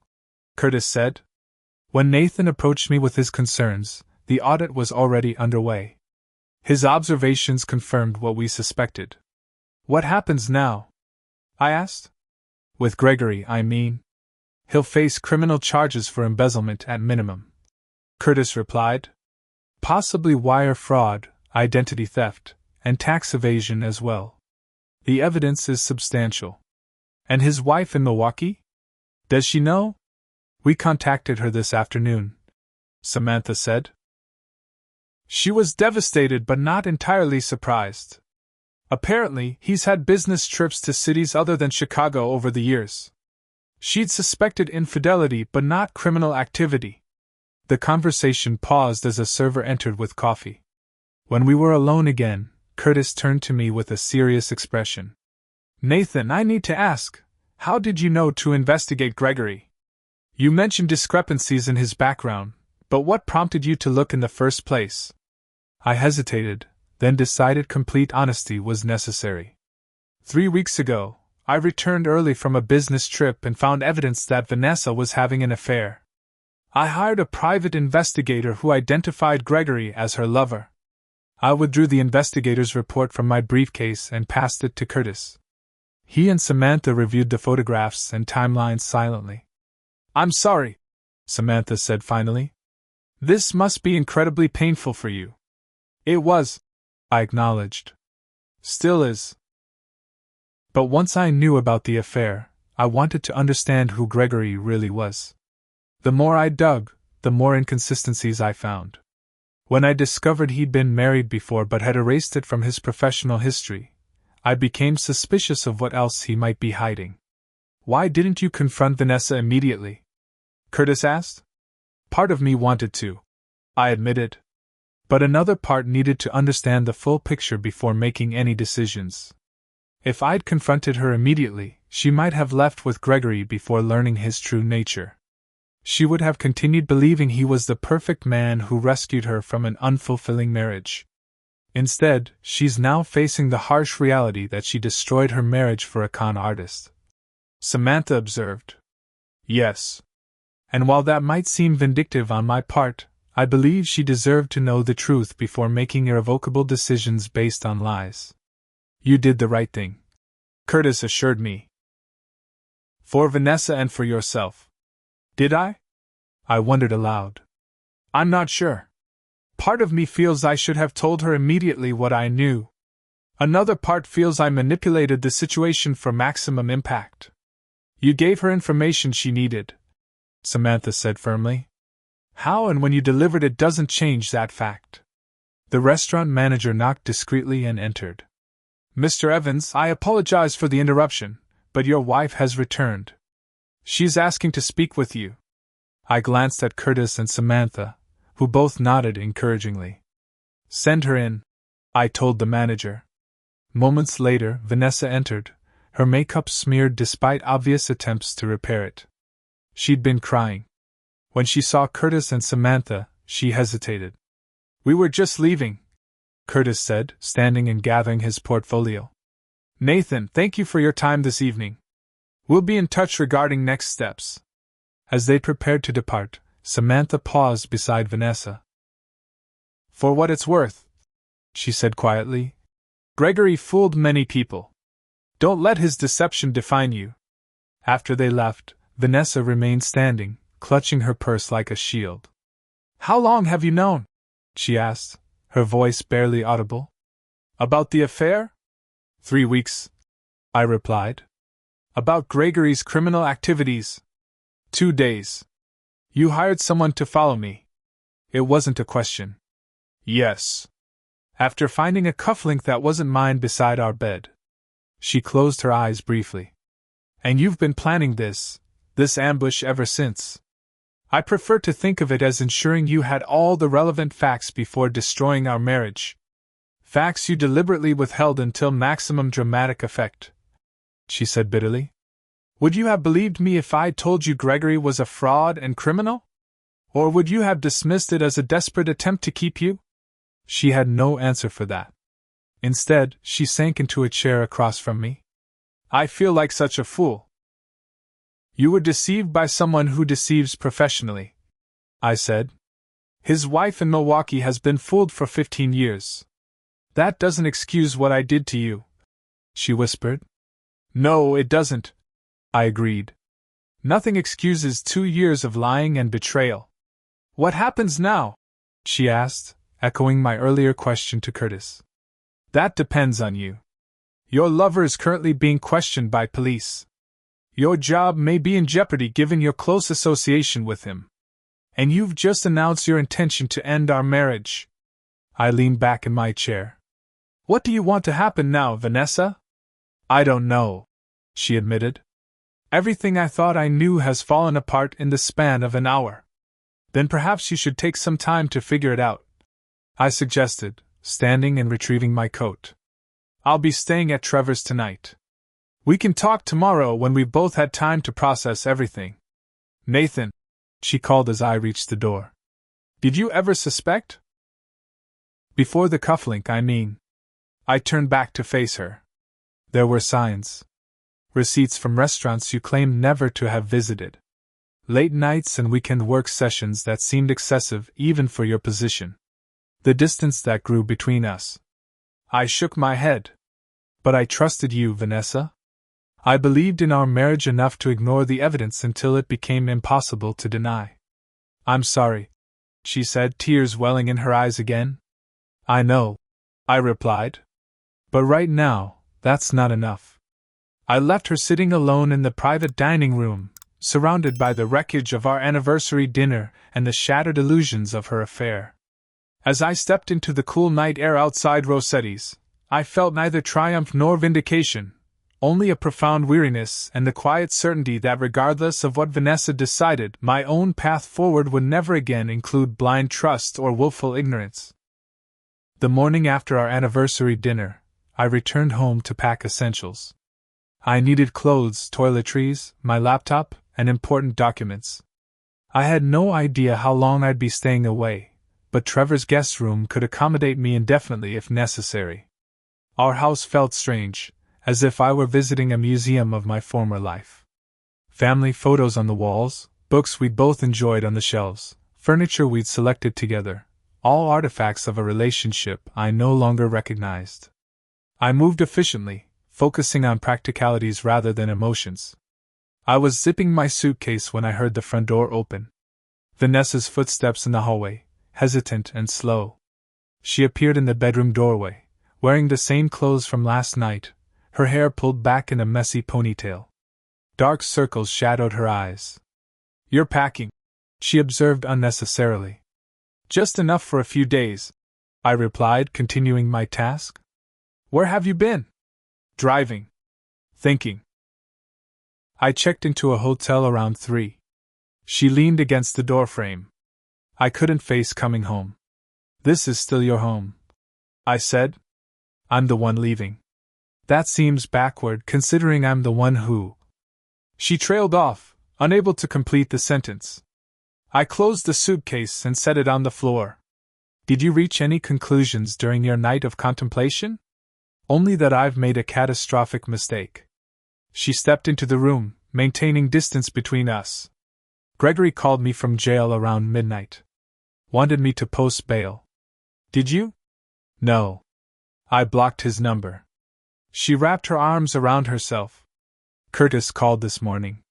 Curtis said. When Nathan approached me with his concerns, the audit was already underway. His observations confirmed what we suspected. What happens now? I asked. With Gregory, I mean. He'll face criminal charges for embezzlement at minimum, Curtis replied. Possibly wire fraud, identity theft, and tax evasion as well. The evidence is substantial. And his wife in Milwaukee? Does she know? We contacted her this afternoon, Samantha said. She was devastated but not entirely surprised. Apparently, he's had business trips to cities other than Chicago over the years. She'd suspected infidelity but not criminal activity. The conversation paused as a server entered with coffee. When we were alone again, Curtis turned to me with a serious expression. Nathan, I need to ask, how did you know to investigate Gregory? You mentioned discrepancies in his background, but what prompted you to look in the first place? I hesitated, then decided complete honesty was necessary. 3 weeks ago, I returned early from a business trip and found evidence that Vanessa was having an affair. I hired a private investigator who identified Gregory as her lover. I withdrew the investigator's report from my briefcase and passed it to Curtis. He and Samantha reviewed the photographs and timelines silently. "I'm sorry," Samantha said finally. "This must be incredibly painful for you." "It was," I acknowledged. "Still is." But once I knew about the affair, I wanted to understand who Gregory really was. The more I dug, the more inconsistencies I found. When I discovered he'd been married before but had erased it from his professional history, I became suspicious of what else he might be hiding. "Why didn't you confront Vanessa immediately?" Curtis asked. "Part of me wanted to," I admitted. "But another part needed to understand the full picture before making any decisions. If I'd confronted her immediately, she might have left with Gregory before learning his true nature. She would have continued believing he was the perfect man who rescued her from an unfulfilling marriage. Instead, she's now facing the harsh reality that she destroyed her marriage for a con artist," Samantha observed. "Yes. And while that might seem vindictive on my part, I believe she deserved to know the truth before making irrevocable decisions based on lies." "You did the right thing," Curtis assured me. "For Vanessa and for yourself." "Did I?" I wondered aloud. "I'm not sure. Part of me feels I should have told her immediately what I knew. Another part feels I manipulated the situation for maximum impact." "You gave her information she needed," Samantha said firmly. "How and when you delivered it doesn't change that fact." The restaurant manager knocked discreetly and entered. "Mr. Evans, I apologize for the interruption, but your wife has returned. She's asking to speak with you." I glanced at Curtis and Samantha, who both nodded encouragingly. "Send her in," I told the manager. Moments later, Vanessa entered, her makeup smeared despite obvious attempts to repair it. She'd been crying. When she saw Curtis and Samantha, she hesitated. "We were just leaving," Curtis said, standing and gathering his portfolio. "Nathan, thank you for your time this evening. We'll be in touch regarding next steps." As they prepared to depart, Samantha paused beside Vanessa. "For what it's worth," she said quietly, "Gregory fooled many people. Don't let his deception define you." After they left, Vanessa remained standing, clutching her purse like a shield. "How long have you known?" she asked, her voice barely audible. "About the affair?" 3 weeks, I replied. "About Gregory's criminal activities?" 2 days. "You hired someone to follow me?" It wasn't a question. "Yes." "After finding a cufflink that wasn't mine beside our bed." She closed her eyes briefly. "And you've been planning this ambush ever since?" "I prefer to think of it as ensuring you had all the relevant facts before destroying our marriage. Facts you deliberately withheld until maximum dramatic effect," she said bitterly. "Would you have believed me if I'd told you Gregory was a fraud and criminal? Or would you have dismissed it as a desperate attempt to keep you?" She had no answer for that. Instead, she sank into a chair across from me. "I feel like such a fool." "You were deceived by someone who deceives professionally," I said. "His wife in Milwaukee has been fooled for 15 years. That doesn't excuse what I did to you," she whispered. "No, it doesn't," I agreed. "Nothing excuses 2 years of lying and betrayal." "What happens now?" she asked, echoing my earlier question to Curtis. "That depends on you. Your lover is currently being questioned by police. Your job may be in jeopardy given your close association with him. And you've just announced your intention to end our marriage." I leaned back in my chair. "What do you want to happen now, Vanessa?" "I don't know," she admitted. "Everything I thought I knew has fallen apart in the span of an hour." "Then perhaps you should take some time to figure it out," I suggested, standing and retrieving my coat. "I'll be staying at Trevor's tonight. We can talk tomorrow when we've both had time to process everything." "Nathan," she called as I reached the door. "Did you ever suspect?" "Before the cufflink, I mean." I turned back to face her. There were signs. Receipts from restaurants you claimed never to have visited. Late nights and weekend work sessions that seemed excessive even for your position. The distance that grew between us. I shook my head. But I trusted you, Vanessa. I believed in our marriage enough to ignore the evidence until it became impossible to deny. I'm sorry, she said, tears welling in her eyes again. I know, I replied. But right now, that's not enough. I left her sitting alone in the private dining room, surrounded by the wreckage of our anniversary dinner and the shattered illusions of her affair. As I stepped into the cool night air outside Rossetti's, I felt neither triumph nor vindication, only a profound weariness and the quiet certainty that regardless of what Vanessa decided, my own path forward would never again include blind trust or willful ignorance. The morning after our anniversary dinner, I returned home to pack essentials. I needed clothes, toiletries, my laptop, and important documents. I had no idea how long I'd be staying away, but Trevor's guest room could accommodate me indefinitely if necessary. Our house felt strange, as if I were visiting a museum of my former life. Family photos on the walls, books we'd both enjoyed on the shelves, furniture we'd selected together, all artifacts of a relationship I no longer recognized. I moved efficiently, focusing on practicalities rather than emotions. I was zipping my suitcase when I heard the front door open. Vanessa's footsteps in the hallway, hesitant and slow. She appeared in the bedroom doorway, wearing the same clothes from last night, her hair pulled back in a messy ponytail. Dark circles shadowed her eyes. You're packing, she observed unnecessarily. Just enough for a few days, I replied, continuing my task. Where have you been? Driving. Thinking. I checked into a hotel around 3. She leaned against the doorframe. I couldn't face coming home. This is still your home, I said. I'm the one leaving. That seems backward considering I'm the one who. She trailed off, unable to complete the sentence. I closed the suitcase and set it on the floor. Did you reach any conclusions during your night of contemplation? Only that I've made a catastrophic mistake. She stepped into the room, maintaining distance between us. Gregory called me from jail around midnight. Wanted me to post bail. Did you? No. I blocked his number. She wrapped her arms around herself. Curtis called this morning.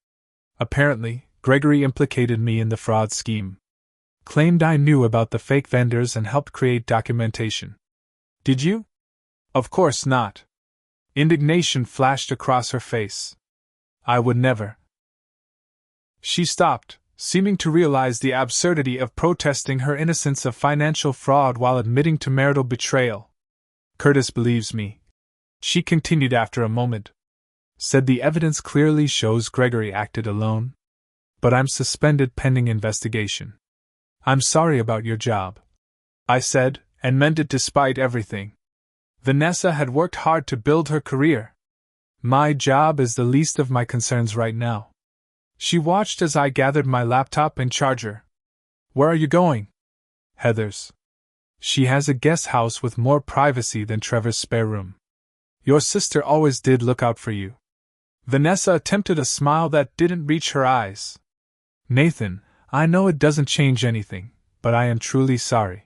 Apparently, Gregory implicated me in the fraud scheme. Claimed I knew about the fake vendors and helped create documentation. Did you? Of course not. Indignation flashed across her face. I would never. She stopped, seeming to realize the absurdity of protesting her innocence of financial fraud while admitting to marital betrayal. Curtis believes me. She continued after a moment. Said the evidence clearly shows Gregory acted alone. But I'm suspended pending investigation. I'm sorry about your job, I said, and meant it despite everything. Vanessa had worked hard to build her career. My job is the least of my concerns right now. She watched as I gathered my laptop and charger. Where are you going? Heather's. She has a guest house with more privacy than Trevor's spare room. Your sister always did look out for you. Vanessa attempted a smile that didn't reach her eyes. Nathan, I know it doesn't change anything, but I am truly sorry.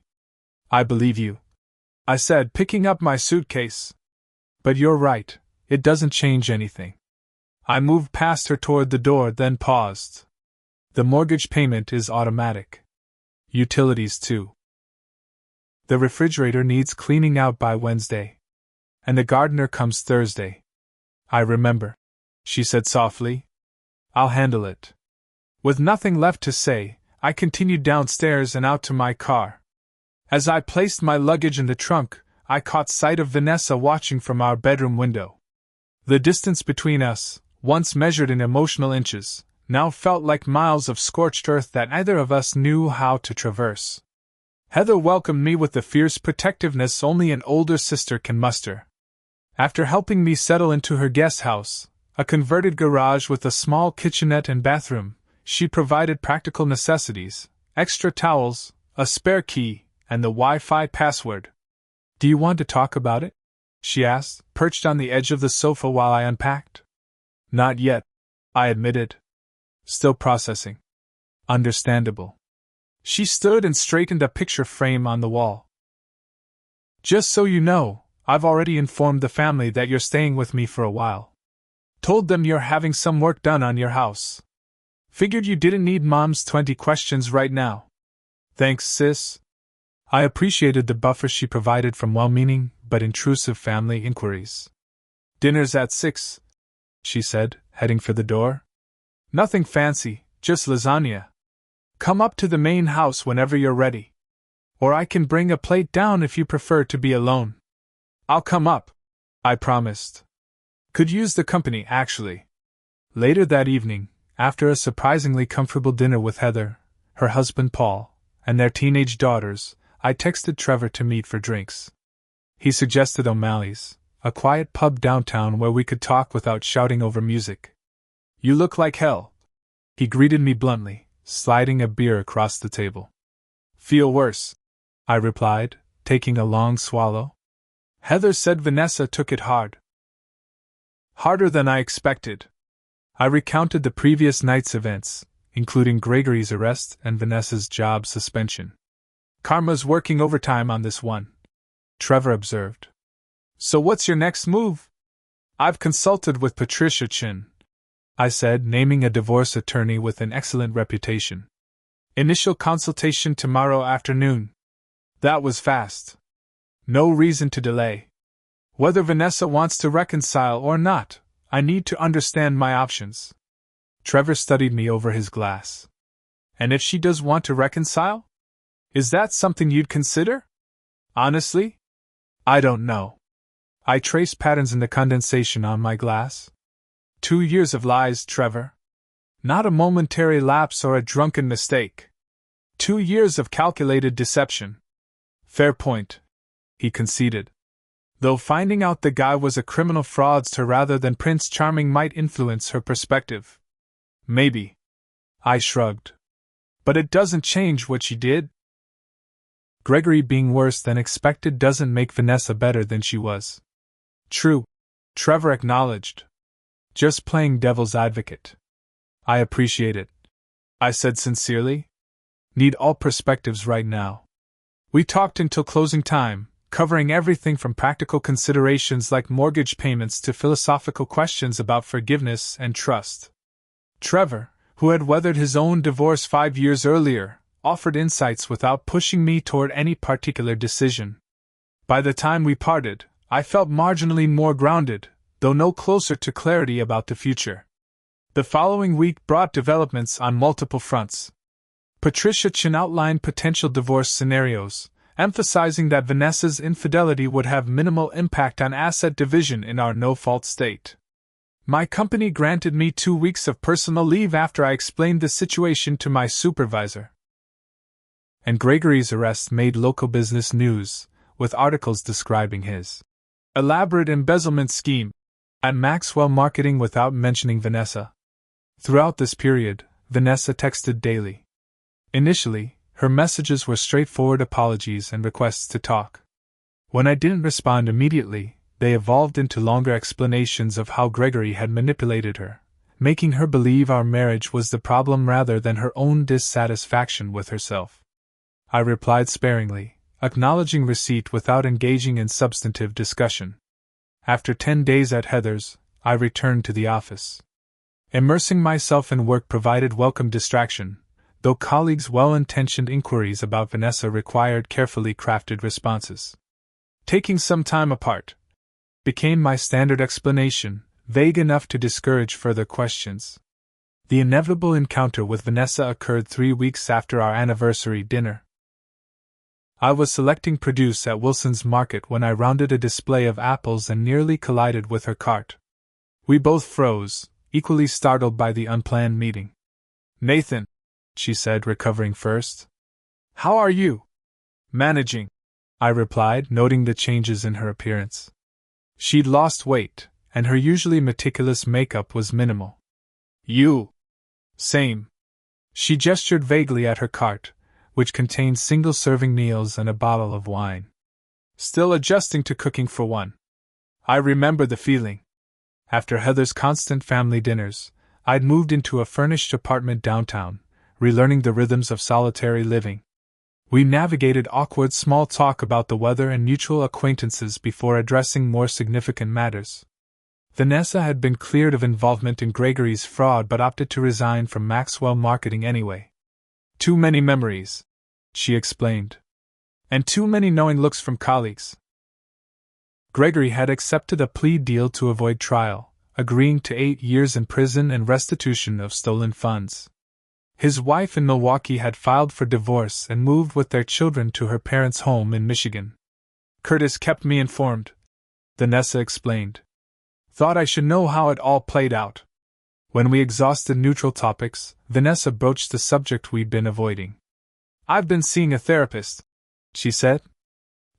I believe you, I said, picking up my suitcase. But you're right, it doesn't change anything. I moved past her toward the door, then paused. The mortgage payment is automatic. Utilities too. The refrigerator needs cleaning out by Wednesday. And the gardener comes Thursday. I remember, she said softly. I'll handle it. With nothing left to say, I continued downstairs and out to my car. As I placed my luggage in the trunk, I caught sight of Vanessa watching from our bedroom window. The distance between us, once measured in emotional inches, now felt like miles of scorched earth that neither of us knew how to traverse. Heather welcomed me with the fierce protectiveness only an older sister can muster. After helping me settle into her guest house, a converted garage with a small kitchenette and bathroom, she provided practical necessities, extra towels, a spare key, and the Wi-Fi password. Do you want to talk about it? She asked, perched on the edge of the sofa while I unpacked. Not yet, I admitted. Still processing. Understandable. She stood and straightened a picture frame on the wall. Just so you know, I've already informed the family that you're staying with me for a while. Told them you're having some work done on your house. Figured you didn't need Mom's 20 questions right now. Thanks, sis. I appreciated the buffer she provided from well-meaning but intrusive family inquiries. Dinner's at 6, she said, heading for the door. Nothing fancy, just lasagna. Come up to the main house whenever you're ready. Or I can bring a plate down if you prefer to be alone. I'll come up, I promised. Could use the company, actually. Later that evening, after a surprisingly comfortable dinner with Heather, her husband Paul, and their teenage daughters, I texted Trevor to meet for drinks. He suggested O'Malley's, a quiet pub downtown where we could talk without shouting over music. You look like hell, he greeted me bluntly, sliding a beer across the table. Feel worse, I replied, taking a long swallow. Heather said Vanessa took it hard. Harder than I expected. I recounted the previous night's events, including Gregory's arrest and Vanessa's job suspension. Karma's working overtime on this one, Trevor observed. So what's your next move? I've consulted with Patricia Chin, I said, naming a divorce attorney with an excellent reputation. Initial consultation tomorrow afternoon. That was fast. No reason to delay. Whether Vanessa wants to reconcile or not, I need to understand my options. Trevor studied me over his glass. And if she does want to reconcile? Is that something you'd consider? Honestly? I don't know. I traced patterns in the condensation on my glass. 2 years of lies, Trevor. Not a momentary lapse or a drunken mistake. 2 years of calculated deception. Fair point, he conceded. Though finding out the guy was a criminal fraudster rather than Prince Charming might influence her perspective. Maybe. I shrugged. But it doesn't change what she did. Gregory being worse than expected doesn't make Vanessa better than she was. True, Trevor acknowledged. Just playing devil's advocate. I appreciate it, I said sincerely. Need all perspectives right now. We talked until closing time, covering everything from practical considerations like mortgage payments to philosophical questions about forgiveness and trust. Trevor, who had weathered his own divorce 5 years earlier, offered insights without pushing me toward any particular decision. By the time we parted, I felt marginally more grounded, though no closer to clarity about the future. The following week brought developments on multiple fronts. Patricia Chin outlined potential divorce scenarios, emphasizing that Vanessa's infidelity would have minimal impact on asset division in our no-fault state. My company granted me 2 weeks of personal leave after I explained the situation to my supervisor. And Gregory's arrest made local business news, with articles describing his elaborate embezzlement scheme at Maxwell Marketing without mentioning Vanessa. Throughout this period, Vanessa texted daily. Initially, her messages were straightforward apologies and requests to talk. When I didn't respond immediately, they evolved into longer explanations of how Gregory had manipulated her, making her believe our marriage was the problem rather than her own dissatisfaction with herself. I replied sparingly, acknowledging receipt without engaging in substantive discussion. After 10 days at Heather's, I returned to the office. Immersing myself in work provided welcome distraction, though colleagues' well-intentioned inquiries about Vanessa required carefully crafted responses. Taking some time apart became my standard explanation, vague enough to discourage further questions. The inevitable encounter with Vanessa occurred 3 weeks after our anniversary dinner. I was selecting produce at Wilson's Market when I rounded a display of apples and nearly collided with her cart. We both froze, equally startled by the unplanned meeting. Nathan, she said, recovering first. How are you? Managing, I replied, noting the changes in her appearance. She'd lost weight, and her usually meticulous makeup was minimal. You? Same. She gestured vaguely at her cart, which contained single-serving meals and a bottle of wine. Still adjusting to cooking for one. I remember the feeling. After Heather's constant family dinners, I'd moved into a furnished apartment downtown, relearning the rhythms of solitary living. We navigated awkward small talk about the weather and mutual acquaintances before addressing more significant matters. Vanessa had been cleared of involvement in Gregory's fraud but opted to resign from Maxwell Marketing anyway. Too many memories, she explained. And too many knowing looks from colleagues. Gregory had accepted a plea deal to avoid trial, agreeing to 8 years in prison and restitution of stolen funds. His wife in Milwaukee had filed for divorce and moved with their children to her parents' home in Michigan. Curtis kept me informed, Vanessa explained. Thought I should know how it all played out. When we exhausted neutral topics, Vanessa broached the subject we'd been avoiding. I've been seeing a therapist, she said,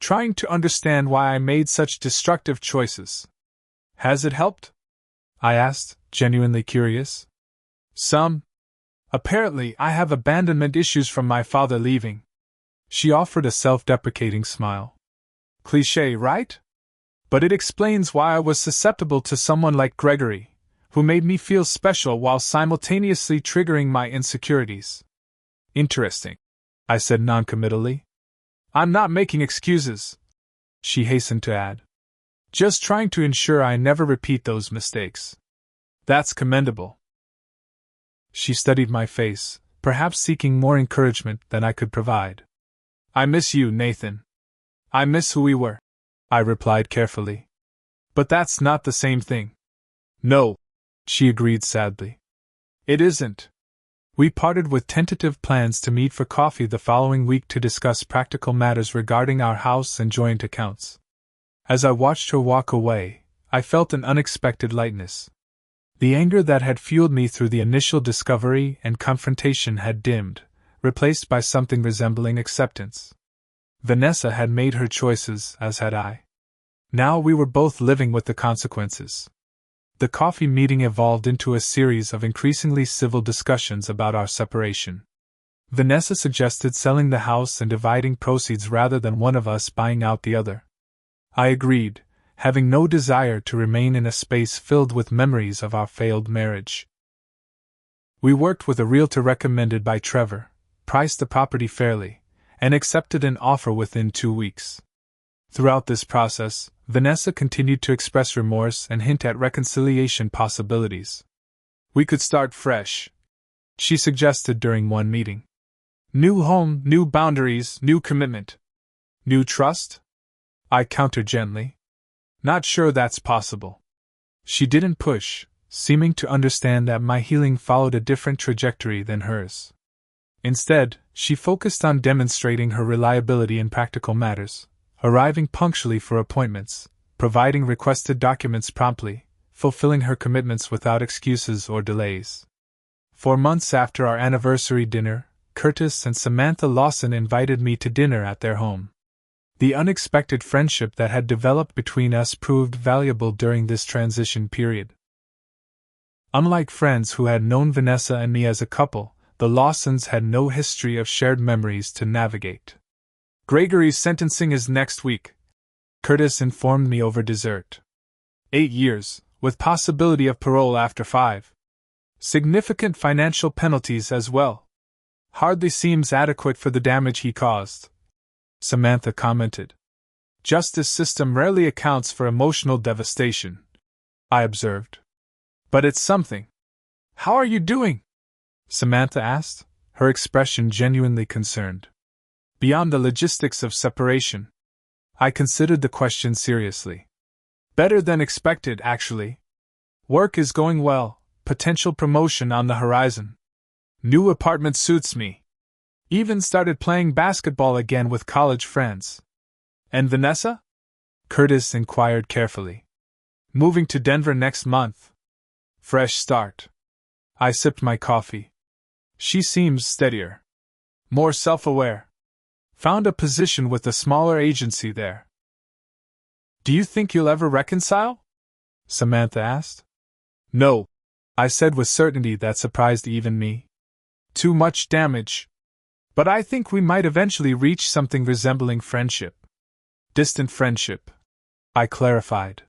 trying to understand why I made such destructive choices. Has it helped? I asked, genuinely curious. Some. Apparently, I have abandonment issues from my father leaving. She offered a self-deprecating smile. Cliché, right? But it explains why I was susceptible to someone like Gregory, who made me feel special while simultaneously triggering my insecurities. Interesting, I said noncommittally. I'm not making excuses, she hastened to add. Just trying to ensure I never repeat those mistakes. That's commendable. She studied my face, perhaps seeking more encouragement than I could provide. I miss you, Nathan. I miss who we were, I replied carefully. But that's not the same thing. No, she agreed sadly. It isn't. We parted with tentative plans to meet for coffee the following week to discuss practical matters regarding our house and joint accounts. As I watched her walk away, I felt an unexpected lightness. The anger that had fueled me through the initial discovery and confrontation had dimmed, replaced by something resembling acceptance. Vanessa had made her choices, as had I. Now we were both living with the consequences. The coffee meeting evolved into a series of increasingly civil discussions about our separation. Vanessa suggested selling the house and dividing proceeds rather than one of us buying out the other. I agreed, having no desire to remain in a space filled with memories of our failed marriage. We worked with a realtor recommended by Trevor, priced the property fairly, and accepted an offer within 2 weeks. Throughout this process, Vanessa continued to express remorse and hint at reconciliation possibilities. We could start fresh, she suggested during one meeting. New home, new boundaries, new commitment. New trust? I countered gently. Not sure that's possible. She didn't push, seeming to understand that my healing followed a different trajectory than hers. Instead, she focused on demonstrating her reliability in practical matters, arriving punctually for appointments, providing requested documents promptly, fulfilling her commitments without excuses or delays. 4 months after our anniversary dinner, Curtis and Samantha Lawson invited me to dinner at their home. The unexpected friendship that had developed between us proved valuable during this transition period. Unlike friends who had known Vanessa and me as a couple, the Lawsons had no history of shared memories to navigate. Gregory's sentencing is next week, Curtis informed me over dessert. 8 years, with possibility of parole after 5. Significant financial penalties as well. Hardly seems adequate for the damage he caused, Samantha commented. Justice system rarely accounts for emotional devastation, I observed. But it's something. How are you doing? Samantha asked, her expression genuinely concerned. Beyond the logistics of separation, I considered the question seriously. Better than expected, actually. Work is going well, potential promotion on the horizon. New apartment suits me. Even started playing basketball again with college friends. And Vanessa? Curtis inquired carefully. Moving to Denver next month. Fresh start. I sipped my coffee. She seems steadier. More self-aware. Found a position with a smaller agency there. Do you think you'll ever reconcile? Samantha asked. No, I said with certainty that surprised even me. Too much damage. But I think we might eventually reach something resembling friendship. Distant friendship, I clarified.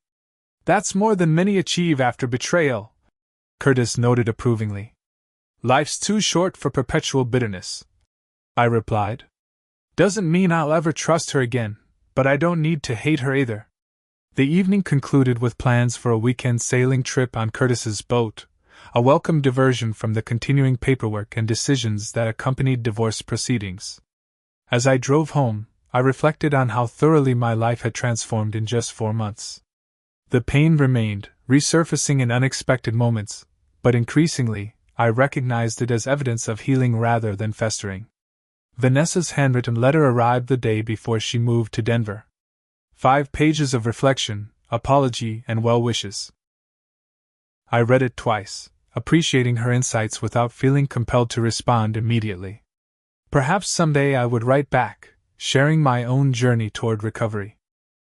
That's more than many achieve after betrayal, Curtis noted approvingly. Life's too short for perpetual bitterness, I replied. Doesn't mean I'll ever trust her again, but I don't need to hate her either. The evening concluded with plans for a weekend sailing trip on Curtis's boat, a welcome diversion from the continuing paperwork and decisions that accompanied divorce proceedings. As I drove home, I reflected on how thoroughly my life had transformed in just 4 months. The pain remained, resurfacing in unexpected moments, but increasingly, I recognized it as evidence of healing rather than festering. Vanessa's handwritten letter arrived the day before she moved to Denver. 5 pages of reflection, apology, and well wishes. I read it twice, appreciating her insights without feeling compelled to respond immediately. Perhaps someday I would write back, sharing my own journey toward recovery.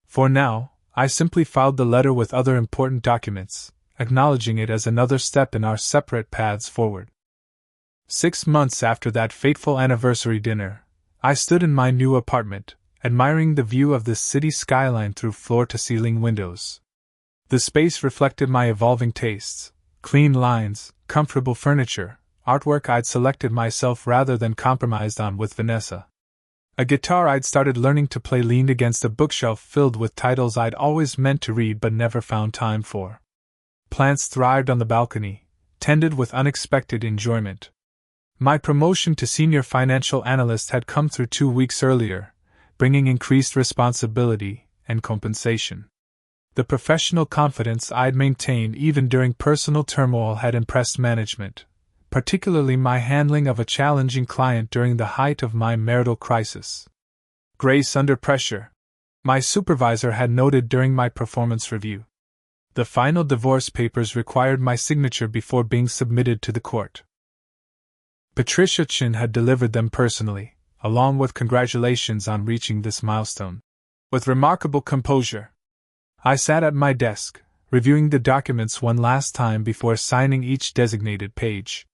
For now, I simply filed the letter with other important documents, acknowledging it as another step in our separate paths forward. 6 months after that fateful anniversary dinner, I stood in my new apartment, admiring the view of the city skyline through floor-to-ceiling windows. The space reflected my evolving tastes: clean lines, comfortable furniture, artwork I'd selected myself rather than compromised on with Vanessa. A guitar I'd started learning to play leaned against a bookshelf filled with titles I'd always meant to read but never found time for. Plants thrived on the balcony, tended with unexpected enjoyment. My promotion to senior financial analyst had come through 2 weeks earlier, bringing increased responsibility and compensation. The professional confidence I'd maintained even during personal turmoil had impressed management, particularly my handling of a challenging client during the height of my marital crisis. Grace under pressure, my supervisor had noted during my performance review. The final divorce papers required my signature before being submitted to the court. Patricia Chin had delivered them personally, along with congratulations on reaching this milestone. With remarkable composure, I sat at my desk, reviewing the documents one last time before signing each designated page.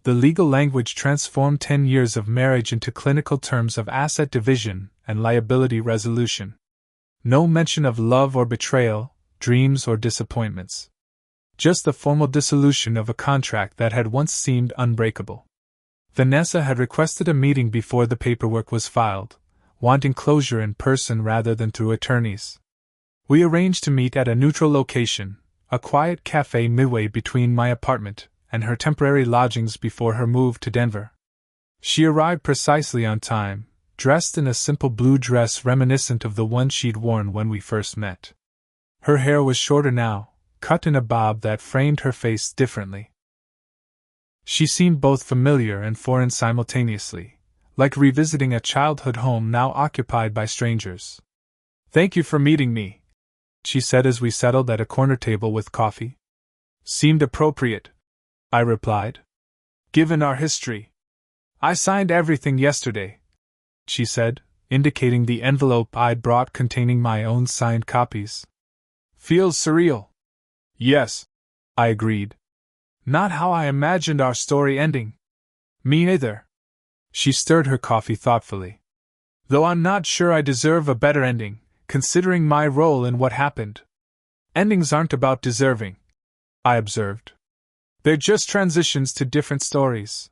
The legal language transformed 10 years of marriage into clinical terms of asset division and liability resolution. No mention of love or betrayal, dreams or disappointments. Just the formal dissolution of a contract that had once seemed unbreakable. Vanessa had requested a meeting before the paperwork was filed, wanting closure in person rather than through attorneys. We arranged to meet at a neutral location, a quiet cafe midway between my apartment and her temporary lodgings before her move to Denver. She arrived precisely on time, dressed in a simple blue dress reminiscent of the one she'd worn when we first met. Her hair was shorter now, cut in a bob that framed her face differently. She seemed both familiar and foreign simultaneously, like revisiting a childhood home now occupied by strangers. "Thank you for meeting me," she said as we settled at a corner table with coffee. "Seemed appropriate," I replied, "given our history." "I signed everything yesterday," she said, indicating the envelope I'd brought containing my own signed copies. "Feels surreal." "Yes," I agreed. "Not how I imagined our story ending." "Me either." She stirred her coffee thoughtfully. "Though I'm not sure I deserve a better ending, considering my role in what happened." "Endings aren't about deserving," I observed. "They're just transitions to different stories."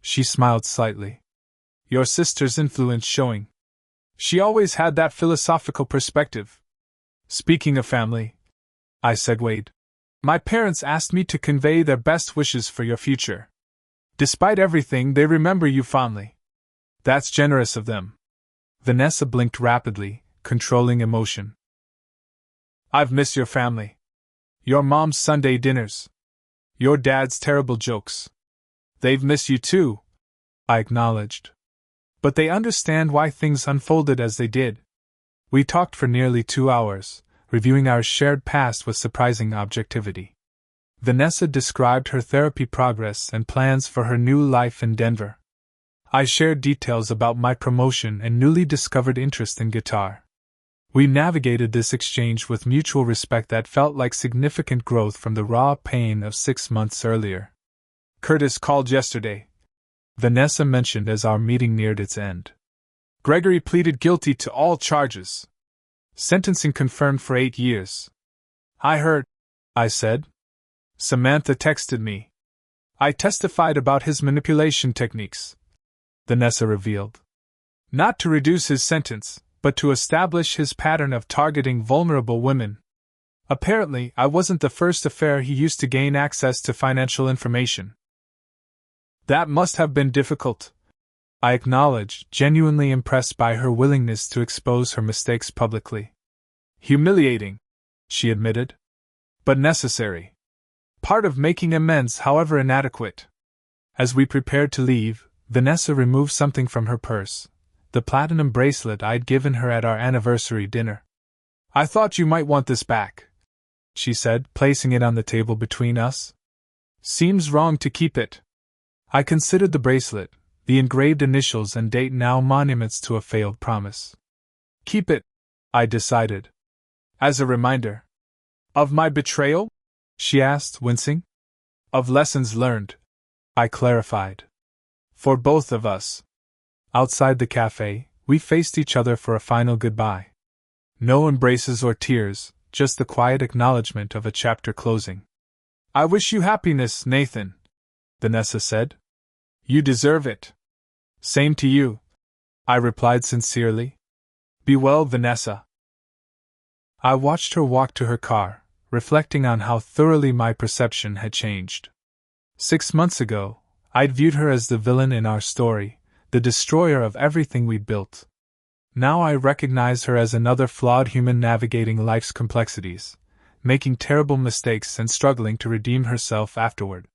She smiled slightly. "Your sister's influence showing. She always had that philosophical perspective." "Speaking of family," I segued, "my parents asked me to convey their best wishes for your future. Despite everything, they remember you fondly." "That's generous of them." Vanessa blinked rapidly, controlling emotion. "I've missed your family. Your mom's Sunday dinners. Your dad's terrible jokes. They've missed you too," I acknowledged. "But they understand why things unfolded as they did." We talked for nearly 2 hours, reviewing our shared past with surprising objectivity. Vanessa described her therapy progress and plans for her new life in Denver. I shared details about my promotion and newly discovered interest in guitar. We navigated this exchange with mutual respect that felt like significant growth from the raw pain of 6 months earlier. "Curtis called yesterday," Vanessa mentioned as our meeting neared its end. "Gregory pleaded guilty to all charges. Sentencing confirmed for 8 years. I heard," I said. "Samantha texted me. I testified about his manipulation techniques," Vanessa revealed. Not to reduce his sentence, but to establish his pattern of targeting vulnerable women. Apparently, I wasn't the first affair he used to gain access to financial information. That must have been difficult, I acknowledged, genuinely impressed by her willingness to expose her mistakes publicly. Humiliating, she admitted, but necessary. Part of making amends, however inadequate. As we prepared to leave, Vanessa removed something from her purse, the platinum bracelet I'd given her at our anniversary dinner. I thought you might want this back, she said, placing it on the table between us. Seems wrong to keep it. I considered the bracelet, the engraved initials and date now monuments to a failed promise. Keep it, I decided. As a reminder. Of my betrayal? She asked, wincing. Of lessons learned, I clarified. For both of us. Outside the cafe, we faced each other for a final goodbye. No embraces or tears, just the quiet acknowledgement of a chapter closing. I wish you happiness, Nathan, Vanessa said. You deserve it. Same to you, I replied sincerely. Be well, Vanessa. I watched her walk to her car, reflecting on how thoroughly my perception had changed. 6 months ago, I'd viewed her as the villain in our story, the destroyer of everything we'd built. Now I recognized her as another flawed human navigating life's complexities, making terrible mistakes and struggling to redeem herself afterward.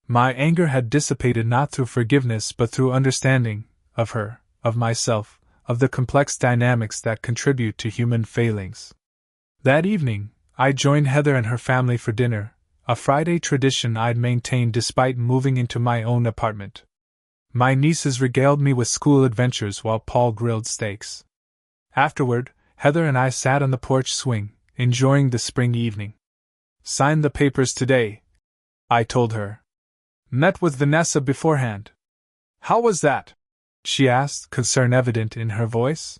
My anger had dissipated not through forgiveness but through understanding of her, of myself, of the complex dynamics that contribute to human failings. That evening, I joined Heather and her family for dinner, a Friday tradition I'd maintained despite moving into my own apartment. My nieces regaled me with school adventures while Paul grilled steaks. Afterward, Heather and I sat on the porch swing, enjoying the spring evening. Signed the papers today, I told her. Met with Vanessa beforehand. How was that? She asked, concern evident in her voice.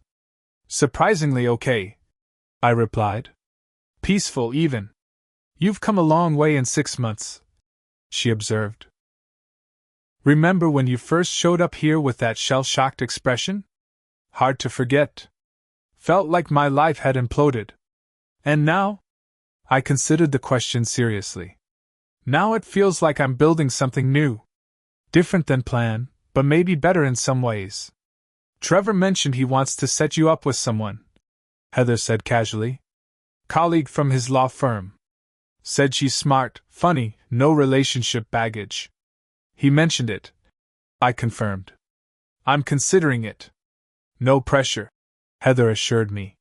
Surprisingly okay, I replied. Peaceful, even. You've come a long way in 6 months, she observed. Remember when you first showed up here with that shell-shocked expression? Hard to forget. Felt like my life had imploded. And now? I considered the question seriously. Now it feels like I'm building something new. Different than planned, but maybe better in some ways. Trevor mentioned he wants to set you up with someone, Heather said casually. Colleague from his law firm. Said she's smart, funny, no relationship baggage. He mentioned it, I confirmed. I'm considering it. No pressure, Heather assured me.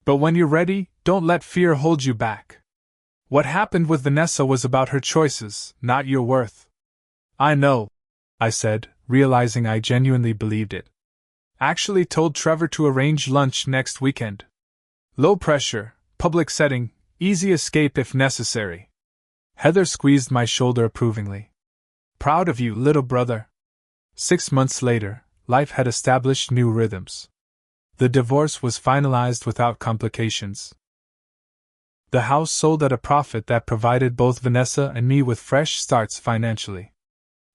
But when you're ready, don't let fear hold you back. What happened with Vanessa was about her choices, not your worth. I know, I said, realizing I genuinely believed it. Actually told Trevor to arrange lunch next weekend. Low pressure, public setting, easy escape if necessary. Heather squeezed my shoulder approvingly. Proud of you, little brother. 6 months later, life had established new rhythms. The divorce was finalized without complications. The house sold at a profit that provided both Vanessa and me with fresh starts financially.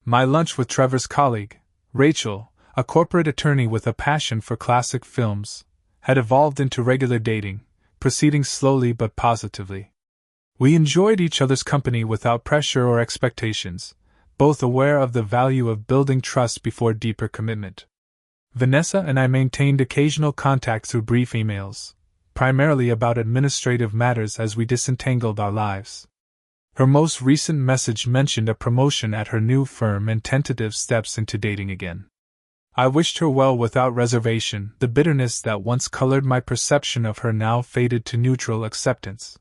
My lunch with Trevor's colleague, Rachel, a corporate attorney with a passion for classic films, had evolved into regular dating, proceeding slowly but positively. We enjoyed each other's company without pressure or expectations, both aware of the value of building trust before deeper commitment. Vanessa and I maintained occasional contact through brief emails, primarily about administrative matters as we disentangled our lives. Her most recent message mentioned a promotion at her new firm and tentative steps into dating again. I wished her well without reservation. The bitterness that once colored my perception of her now faded to neutral acceptance.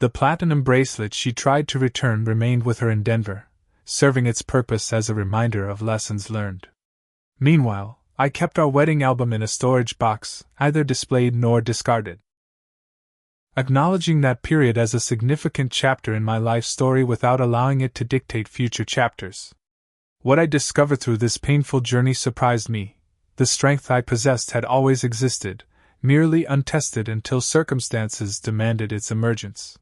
The platinum bracelet she tried to return remained with her in Denver, serving its purpose as a reminder of lessons learned. Meanwhile, I kept our wedding album in a storage box, neither displayed nor discarded. Acknowledging that period as a significant chapter in my life story without allowing it to dictate future chapters. What I discovered through this painful journey surprised me. The strength I possessed had always existed, merely untested until circumstances demanded its emergence.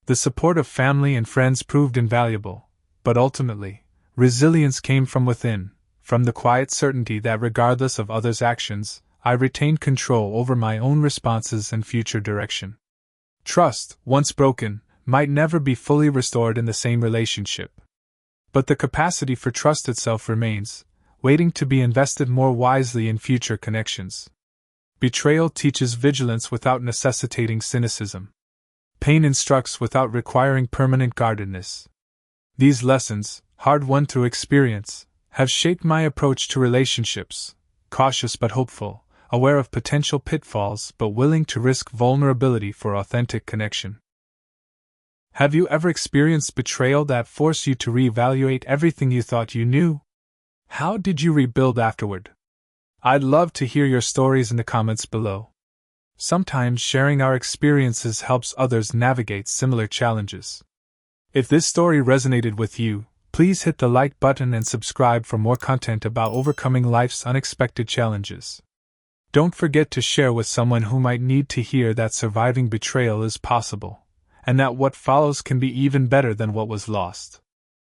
The support of family and friends proved invaluable, but ultimately, resilience came from within, from the quiet certainty that regardless of others' actions, I retained control over my own responses and future direction. Trust, once broken, might never be fully restored in the same relationship. But the capacity for trust itself remains, waiting to be invested more wisely in future connections. Betrayal teaches vigilance without necessitating cynicism. Pain instructs without requiring permanent guardedness. These lessons, hard-won through experience, have shaped my approach to relationships, cautious but hopeful, aware of potential pitfalls but willing to risk vulnerability for authentic connection. Have you ever experienced betrayal that forced you to reevaluate everything you thought you knew? How did you rebuild afterward? I'd love to hear your stories in the comments below. Sometimes sharing our experiences helps others navigate similar challenges. If this story resonated with you, please hit the like button and subscribe for more content about overcoming life's unexpected challenges. Don't forget to share with someone who might need to hear that surviving betrayal is possible, and that what follows can be even better than what was lost.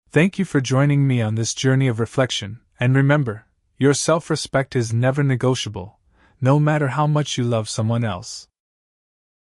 Thank you for joining me on this journey of reflection, and remember, your self-respect is never negotiable, no matter how much you love someone else.